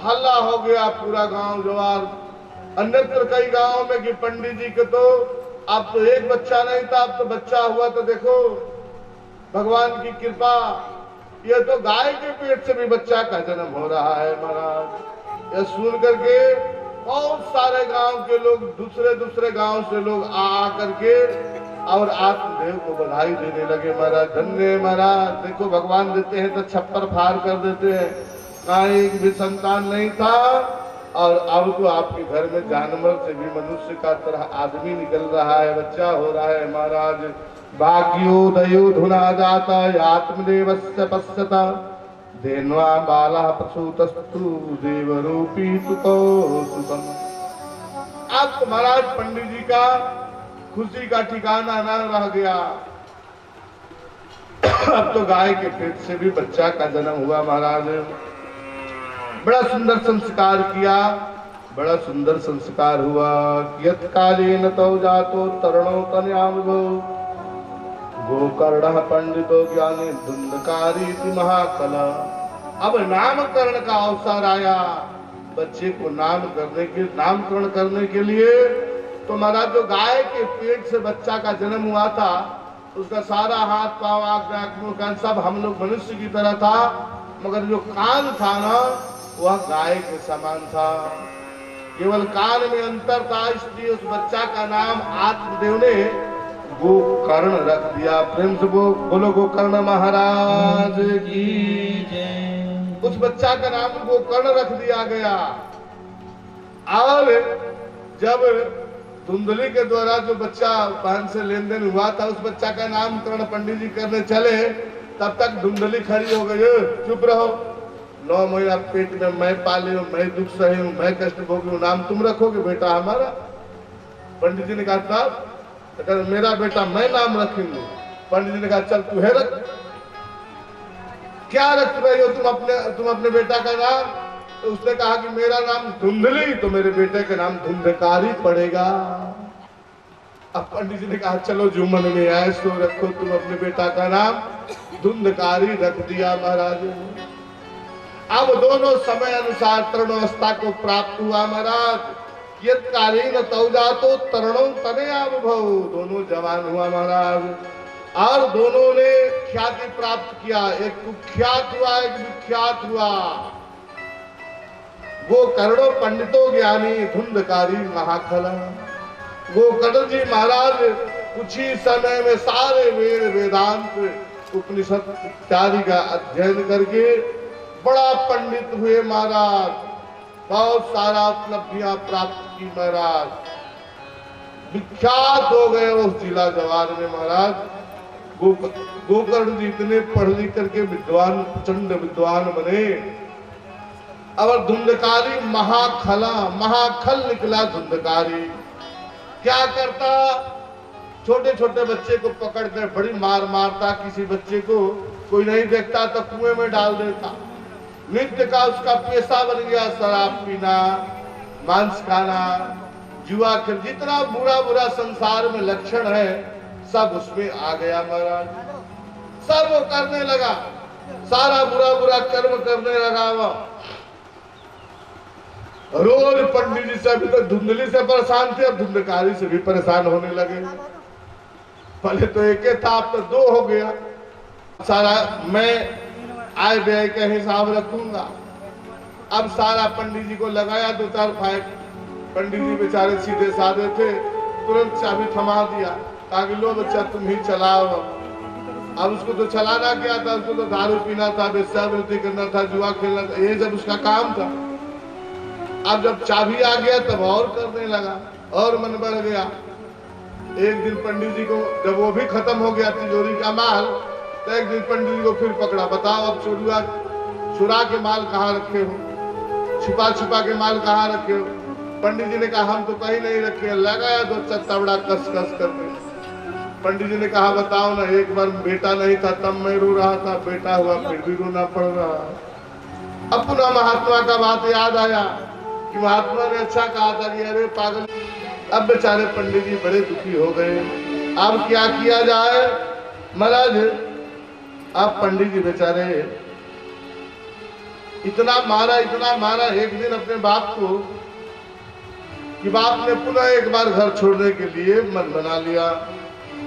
हल्ला हो गया, पूरा गांव जवार। अन्यत्र कई गांवों में कि पंडित जी के तो अब तो एक बच्चा नहीं था, अब तो बच्चा हुआ, तो देखो भगवान की कृपा, ये तो गाय के पेट से भी बच्चा का जन्म हो रहा है महाराज। ये सुन करके बहुत सारे गांव के लोग, दूसरे दूसरे गांव से लोग आ करके और आत्मदेव को बधाई देने लगे। महाराज धन्य महाराज, देखो भगवान देते हैं तो छप्पर फाड़ कर देते हैं, कहाँ एक भी संतान नहीं था और अब तो आपके घर में जानवर से भी मनुष्य का तरह आदमी निकल रहा है, बच्चा हो रहा है। महाराज भाग्योदयो धुना जाता आत्मदेवस्य पश्यता देन्वा बाला प्रसूतस्तु देवरूपी तुको सुतम। अब तो महाराज पंडित जी का खुशी का ठिकाना न रह गया। अब तो गाय के पेट से भी बच्चा का जन्म हुआ। महाराज बड़ा सुंदर संस्कार किया, बड़ा सुंदर संस्कार हुआ। यत् कालेन तौ जातो तरणो तनयानुभो गोकर्ण पंडितो ज्ञानी धुंधकारी महाकला। अब नामकरण का अवसर आया, बच्चे को नामकरण करने के लिए। तो महाराज जो गाय के पेट से बच्चा का जन्म हुआ था, उसका सारा हाथ पांव आंख नाक मुंह कान सब हम लोग मनुष्य की तरह था, मगर जो कान था ना वह गाय के समान था, केवल कान में अंतर था। इसलिए उस बच्चा का नाम आत्मदेव ने गोकर्ण रख दिया। प्रेम से बोलो गोकर्ण महाराज की जय। उस बच्चा का नाम गोकर्ण रख दिया गया। और जब धुंधली के द्वारा जो बच्चा बहन से लेन देन हुआ था, उस बच्चा का नामकरण पंडित जी करने चले, तब तक धुंधली खड़ी हो गई, चुप रहो, 9 महीना पेट में मैं पाली हूँ, मैं दुख सही हूँ, मैं कष्ट भोगी हूँ, नाम तुम रखोगे बेटा हमारा? पंडित जी ने कहा साहब अगर मेरा बेटा मैं नाम रखूंगी। पंडित जी ने कहा चल तू है रख। क्या रख रही हो तुम अपने बेटा का नाम? तो उसने कहा कि मेरा नाम धुंधली, तो मेरे बेटे का नाम धुंधकारी पड़ेगा। अब पंडित जी ने कहा चलो जो मन में आए सो रखो, तुम अपने बेटा का नाम धुंधकारी रख दिया। महाराज अब दोनों समय अनुसार तरुणावस्था को प्राप्त हुआ। महाराज यत्कालीन तौ जातो तरुणों तनयानुभव, दोनों जवान हुआ महाराज, और दोनों ने ख्याति प्राप्त किया। एक कुख्यात हुआ, एक विख्यात हुआ। वो करोड़ों पंडितों ज्ञानी धुंधकारी महाखला। वो कर्ण जी महाराज कुछ ही समय में सारे वेद वेदांत उपनिषद इत्यादि का अध्ययन करके बड़ा पंडित हुए महाराज। बहुत सारा उपलब्धियां प्राप्त की महाराज, विख्यात हो गए उस जिला जवार में महाराज। गोकर्ण जी इतने पढ़ लिख करके विद्वान, प्रचंड विद्वान बने। और धुंधकारी महाखल निकला। धुंधकारी क्या करता, छोटे छोटे बच्चे को पकड़ कर बड़ी मार मारता। किसी बच्चे को कोई नहीं देखता तो कुएं में डाल देता। नित्य का उसका पेशा बन गया, शराब पीना, मांस खाना, जुआ खेल, जितना बुरा बुरा संसार में लक्षण है सब उसमें आ गया महाराज। सब वो करने लगा, सारा बुरा बुरा कर्म करने लगा। वो रोज पंडित जी से अभी तक धुंधली से परेशान थे, अब धुंधकारी से भी परेशान होने लगे। पहले तो एक था, अब तो 2 हो गया। सारा मैं आय व्यय का हिसाब रखूंगा। अब सारा पंडित जी को लगाया 2-4 फाइट। पंडित जी बेचारे सीधे साधे थे, तुरंत चाबी थमा दिया, कहा कि लो बच्चा तुम ही चलाओ। अब उसको तो चलाना क्या था, उसको तो दारू पीना था, वेश्यावृत्ति करना था, जुआ खेलना था, ये जब उसका काम था। अब जब चाबी आ गया तब और करने लगा और मन बढ़ गया। एक दिन पंडित जी को जब वो भी खत्म हो गया तिजोरी का माल, तो एक दिन पंडित जी को फिर पकड़ा, बताओ अब चुरा के माल कहाँ रखे हो, छुपा छुपा के माल कहाँ रखे हो? पंडित जी ने कहा हम तो कहीं नहीं रखे। लगाया 2 चत्ता बड़ा कस करके। पंडित जी ने कहा बताओ ना, एक बार बेटा नहीं था तब मैं रो रहा था, बेटा हुआ फिर भी रोना पड़ रहा। अब पुनः महात्मा का बात याद आया कि महात्मा ने अच्छा कहा था कि अरे पागल। अब बेचारे पंडित जी बड़े दुखी हो गए। अब क्या किया जाए महाराज? अब पंडित जी बेचारे इतना मारा एक दिन अपने बाप को कि बाप ने पुनः एक बार घर छोड़ने के लिए मन बना लिया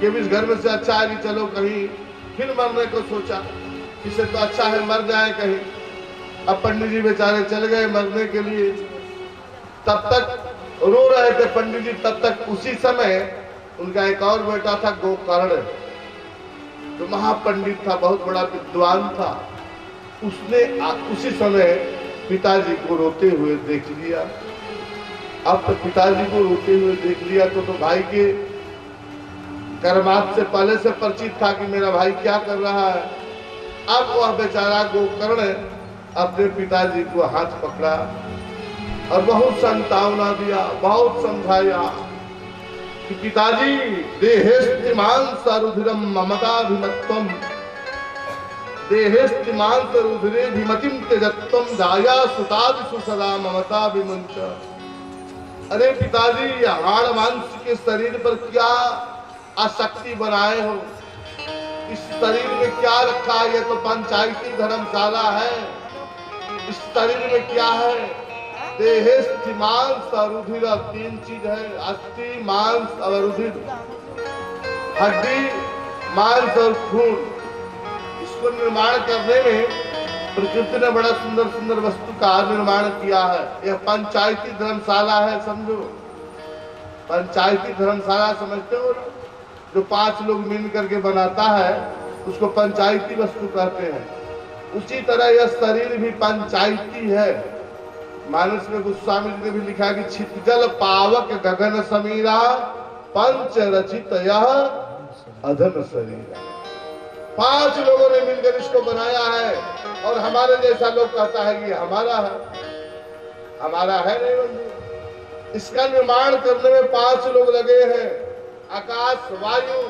कि इस घर में से अच्छा है कि चलो कहीं। फिर मरने को सोचा, इससे तो अच्छा है मर जाए कहीं। अब पंडित जी बेचारे चल गए मरने के लिए। तब तक रो रहे थे पंडित जी, तब तक उसी समय उनका एक और बेटा था गोकर्ण, जो महापंडित था, बहुत बड़ा विद्वान था। उसने उसी समय पिताजी को रोते हुए देख लिया। अब तो पिताजी को रोते हुए देख लिया तो भाई के कर्मात से पहले से परिचित था कि मेरा भाई क्या कर रहा है। अब वह बेचारा गोकर्ण अपने पिताजी को हाथ पकड़ा और बहुत सांत्वना दिया, बहुत समझाया कि पिताजी देहेस्तिमान सरुधिरम ममताभिमत्वम देहेस्तिमान सरुधिरे भिमतिम तेजत्वम दाया सुतादिषु सदा ममताभिमुंच। अरे पिताजी, हाड़ मांस के शरीर पर क्या आसक्ति बनाए हो? इस शरीर में क्या रखा है? ये तो पंचायती धर्मशाला है। इस शरीर में क्या है? देहेस्थि मांस और रुधिर, तीन चीज है, अस्थि मांस और रुधिर, हड्डी मांस और खून। इसको निर्माण करने में प्रकृति ने बड़ा सुंदर सुंदर वस्तु का निर्माण किया है। यह पंचायती धर्मशाला है, समझो। पंचायती धर्मशाला समझते हो? जो 5 लोग मिल करके बनाता है उसको पंचायती वस्तु कहते हैं। उसी तरह यह शरीर भी पंचायती है। मानस में गोस्वामी जी ने भी लिखा कि छितजल पावक गगन समीरा पंच रचित यह अधम शरीर। 5 लोगों ने मिलकर इसको बनाया है और हमारे जैसा लोग कहता है कि हमारा है। हमारा है नहीं बंधु। इसका निर्माण करने में 5 लोग लगे हैं। आकाश, वायु,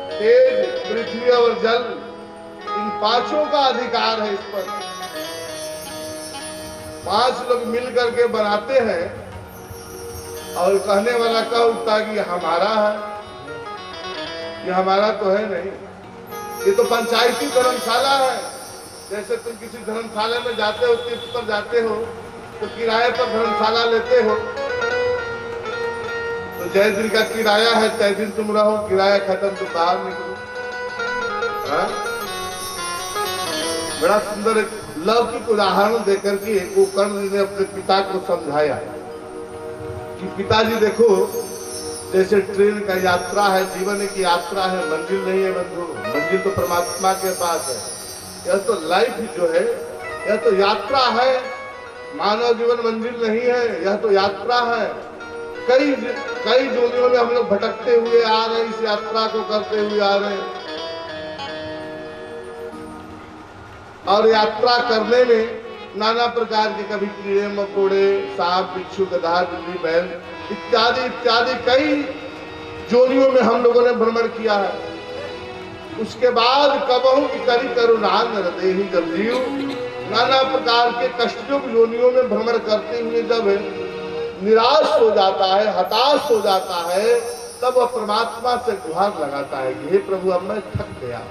तेज, पृथ्वी और जल, इन 5 का अधिकार है इस पर। 5 लोग मिल करके बनाते हैं और कहने वाला कह उठता कि हमारा है। ये हमारा तो है नहीं, ये तो पंचायती धर्मशाला है। जैसे तुम किसी धर्मशाला में जाते हो, तीर्थ पर जाते हो तो किराए पर धर्मशाला लेते हो, तो जय दिन का किराया है, तय दिन तुम रहो, किराया खत्म तो बाहर निकलो। बड़ा सुंदर एक लौकिक उदाहरण देकर के गोकर्ण जी ने अपने पिता को समझाया कि पिताजी देखो, जैसे ट्रेन का यात्रा है, जीवन की यात्रा है, मंजिल नहीं है बंधु। मंजिल तो परमात्मा के पास है। यह तो लाइफ जो है, यह तो यात्रा है। मानव जीवन मंजिल नहीं है, यह तो यात्रा है। कई जोनियों में हम लोग भटकते हुए आ रहे हैं, इस यात्रा को करते हुए आ रहे हैं। और यात्रा करने में नाना प्रकार के, कभी कीड़े मकोड़े, सांप, बिच्छू, गधा, बिल्ली, बैल इत्यादि इत्यादि कई जोनियों में हम लोगों ने भ्रमण किया है। उसके बाद कबहू की करी करुणा नरदेहि जब जीव, नाना प्रकार के कष्टयुक्त जोनियों में भ्रमण करते हुए जब निराश हो जाता है, हताश हो जाता है, तब वह परमात्मा से गुहार लगाता है कि हे प्रभु, अब मैं थक गया।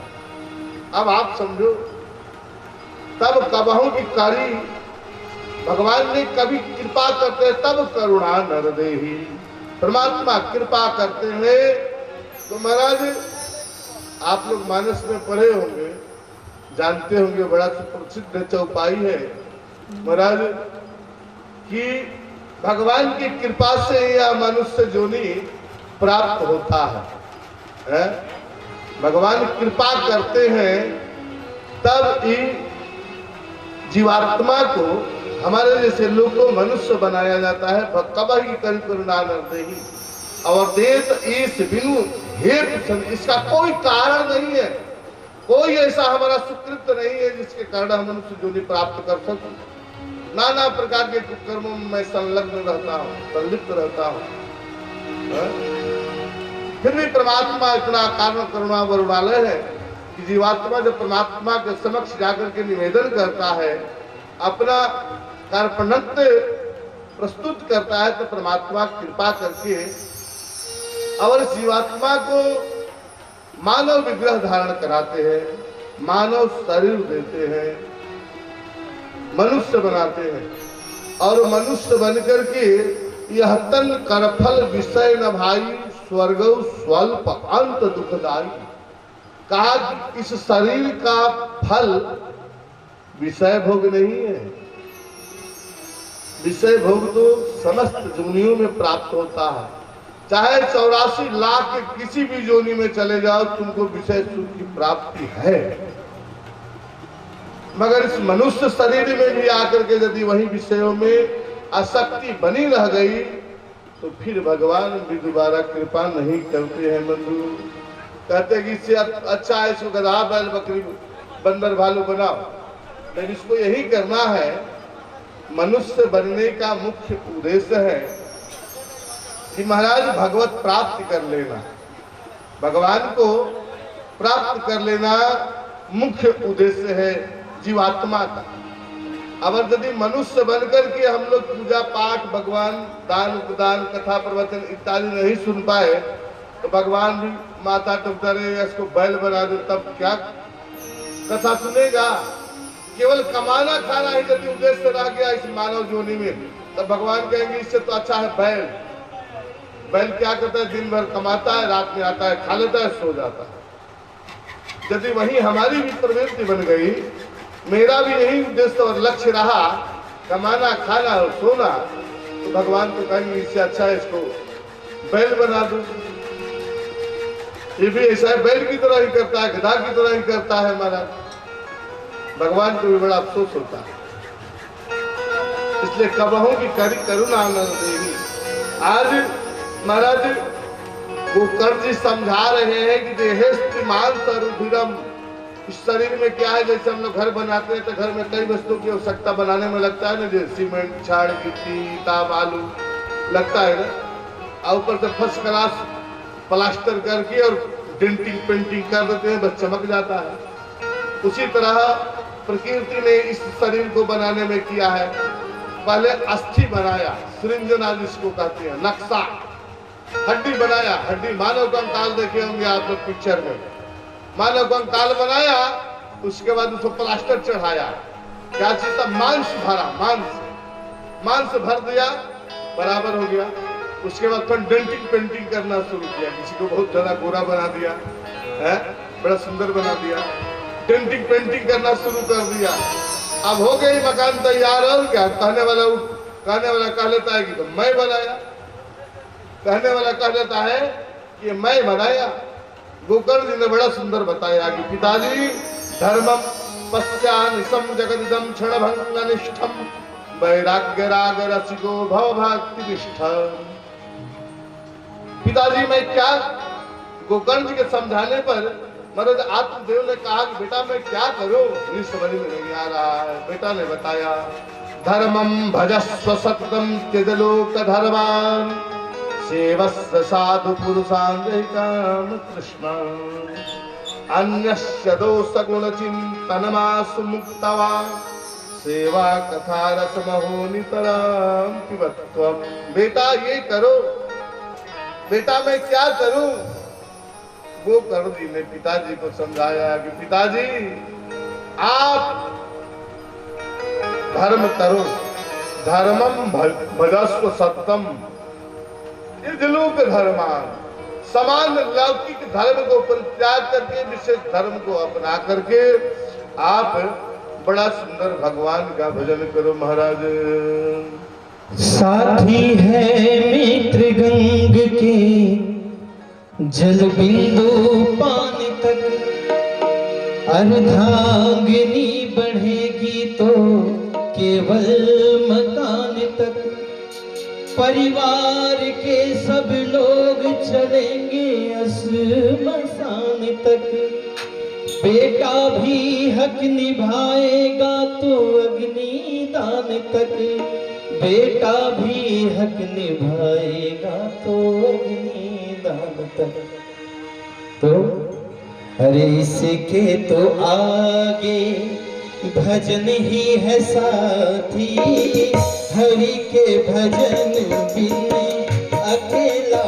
अब आप समझो, तब कबहू की करी भगवान ने कभी कृपा करते, तब करुणा नरदेहि, परमात्मा कृपा करते हैं। तो महाराज, आप लोग मानस में पढ़े होंगे, जानते होंगे, बड़ा प्रसिद्ध चौपाई है महाराज कि भगवान की कृपा से यह मनुष्य जोनि प्राप्त होता है। भगवान कृपा करते हैं तब ही जीवात्मा को, हमारे जैसे लोग को मनुष्य बनाया जाता है। कबहि करि करुणा नरदेहि अवदेत ईश बिनु हेतु, इसका कोई कारण नहीं है, कोई ऐसा हमारा सुकृत नहीं है जिसके कारण हम मनुष्य जोनि प्राप्त कर सकें। नाना प्रकार के कर्मों में मैं संलग्न रहता हूँ, संलिप्त रहता हूँ, फिर भी परमात्मा इतना कारण करुणा वरुणालय है कि जीवात्मा जब परमात्मा के समक्ष जाकर के निवेदन करता है, अपना कार्पण्यत्व प्रस्तुत करता है, तो परमात्मा कृपा करके और जीवात्मा को मानव विग्रह धारण कराते हैं, मानव शरीर देते हैं, मनुष्य बनाते हैं। और मनुष्य बनकर के यह तन करफल विषय न भाई स्वर्ग स्वल्प अंत दुखदाई। कहा कि इस शरीर का फल विषय भोग नहीं है। विषय भोग तो समस्त दुनियों में प्राप्त होता है। चाहे 84 लाख के किसी भी जोनी में चले जाओ, तुमको विषय सुख की प्राप्ति है। मगर इस मनुष्य शरीर में भी आकर के यदि वही विषयों में आसक्ति बनी रह गई तो फिर भगवान भी दोबारा कृपा नहीं करते हैं बंधु। कहते कि इससे अच्छा है इसको गधा बैल बकरी बंदर भालू बनाओ। लेकिन इसको यही करना है। मनुष्य बनने का मुख्य उद्देश्य है कि महाराज भगवत प्राप्त कर लेना, भगवान को प्राप्त कर लेना मुख्य उद्देश्य है जीवात्मा का। अगर यदि मनुष्य बनकर के हम लोग पूजा पाठ, भगवान दान उपदान, कथा प्रवचन इत्यादि नहीं सुन पाए तो भगवान भी माथा टुकड़े इसको बैल बना दे, तब क्या कथा सुनेगा? केवल कमाना खाना ही यदि उद्देश्य रह गया इस मानव जोनी में, तब भगवान कहेंगे इससे तो अच्छा है बैल। बैल क्या करता है? दिन भर कमाता है, रात में आता है, खा लेता है, सो जाता है। यदि वही हमारी भी प्रवृत्ति बन गई, मेरा भी यही उद्देश्य और लक्ष्य रहा कमाना खाना और सोना, तो भगवान तो कहेंगे इससे अच्छा है इसको बैल बना दो। ये भी ऐसा है, बैल की तरह ही करता है, गधा की तरह ही करता है महाराज। भगवान को भी बड़ा अफसोस होता है। इसलिए कबहू की करी करुणा न देवी। आज महाराज गोकर्ण जी समझा रहे हैं कि देहेस्त्रीमान सरुधिरम, इस शरीर में क्या है, जैसे हम लोग घर बनाते हैं तो घर में कई वस्तुओं की आवश्यकता बनाने में लगता है ना, जैसे सीमेंट, छाड़, गिट्टी, ईंटा, बालू लगता है ना, और ऊपर से फर्स्ट क्लास प्लास्टर करके और डेंटिंग पेंटिंग कर देते हैं, बस चमक जाता है। उसी तरह प्रकृति ने इस शरीर को बनाने में किया है। पहले अस्थि बनाया, सृंजना जिसको कहते हैं, नक्शा, हड्डी बनाया, हड्डी मानव कंकाल देखे होंगे आप लोग पिक्चर में, मानव कंकाल बनाया, उसके बाद उसको प्लास्टर चढ़ाया, क्या चीज था? मांस भरा, मांस भर दिया, बराबर हो गया। उसके बाद फिर डेंटिंग पेंटिंग करना शुरू किया, किसी को बहुत ज्यादा गोरा बना दिया है, बड़ा सुंदर बना दिया, डेंटिंग पेंटिंग करना शुरू कर दिया। अब हो गई मकान तैयार, और क्या कहने वाला कह लेता है कि तो मैं बनाया, कहने वाला कह लेता है कि मैं बनाया। गोकर्ण जी ने बड़ा सुंदर बताया कि पिताजी धर्मम पश्यानिशम जगदिदम क्षणभंग अनिष्ठम वैराग्य राग रसिको भव भक्ति निष्ठम। पिताजी मैं क्या, गोकर्ण जी के समझाने पर महाराज आत्मदेव ने कहा कि बेटा मैं क्या करूं, मुझे समझ में नहीं आ रहा है। बेटा ने बताया धर्मम भजस्व सततम त्यज लोक धर्मान सेवस्य साधु पुरुषान काम कृष्ण अन्यस्य दोष गुण चिंतनमासु मुक्तवा सेवा कथा रसमहो नितराम पिबत्वम। बेटा ये करो, बेटा मैं क्या करूं? गोकर्ण जी ने पिताजी को समझाया कि पिताजी आप धर्म करो, धर्मम भजस्व सत्यम लोक धर्मान, समान लौकिक धर्म को परित्याग करके विशेष धर्म को अपना करके आप बड़ा सुंदर भगवान का भजन करो महाराज। साथी है मित्र गंग के जल बिंदु पान तक, अर्धांगिनी बढ़ेगी तो केवल मकान तक, परिवार के सब लोग चलेंगे श्मशान तक, बेटा भी हक निभाएगा तो अग्निदान तक, बेटा भी हक निभाएगा तो अग्निदान तक। तो अरे इसके तो आगे भजन ही है साथी, हरि के भजन बिन अकेला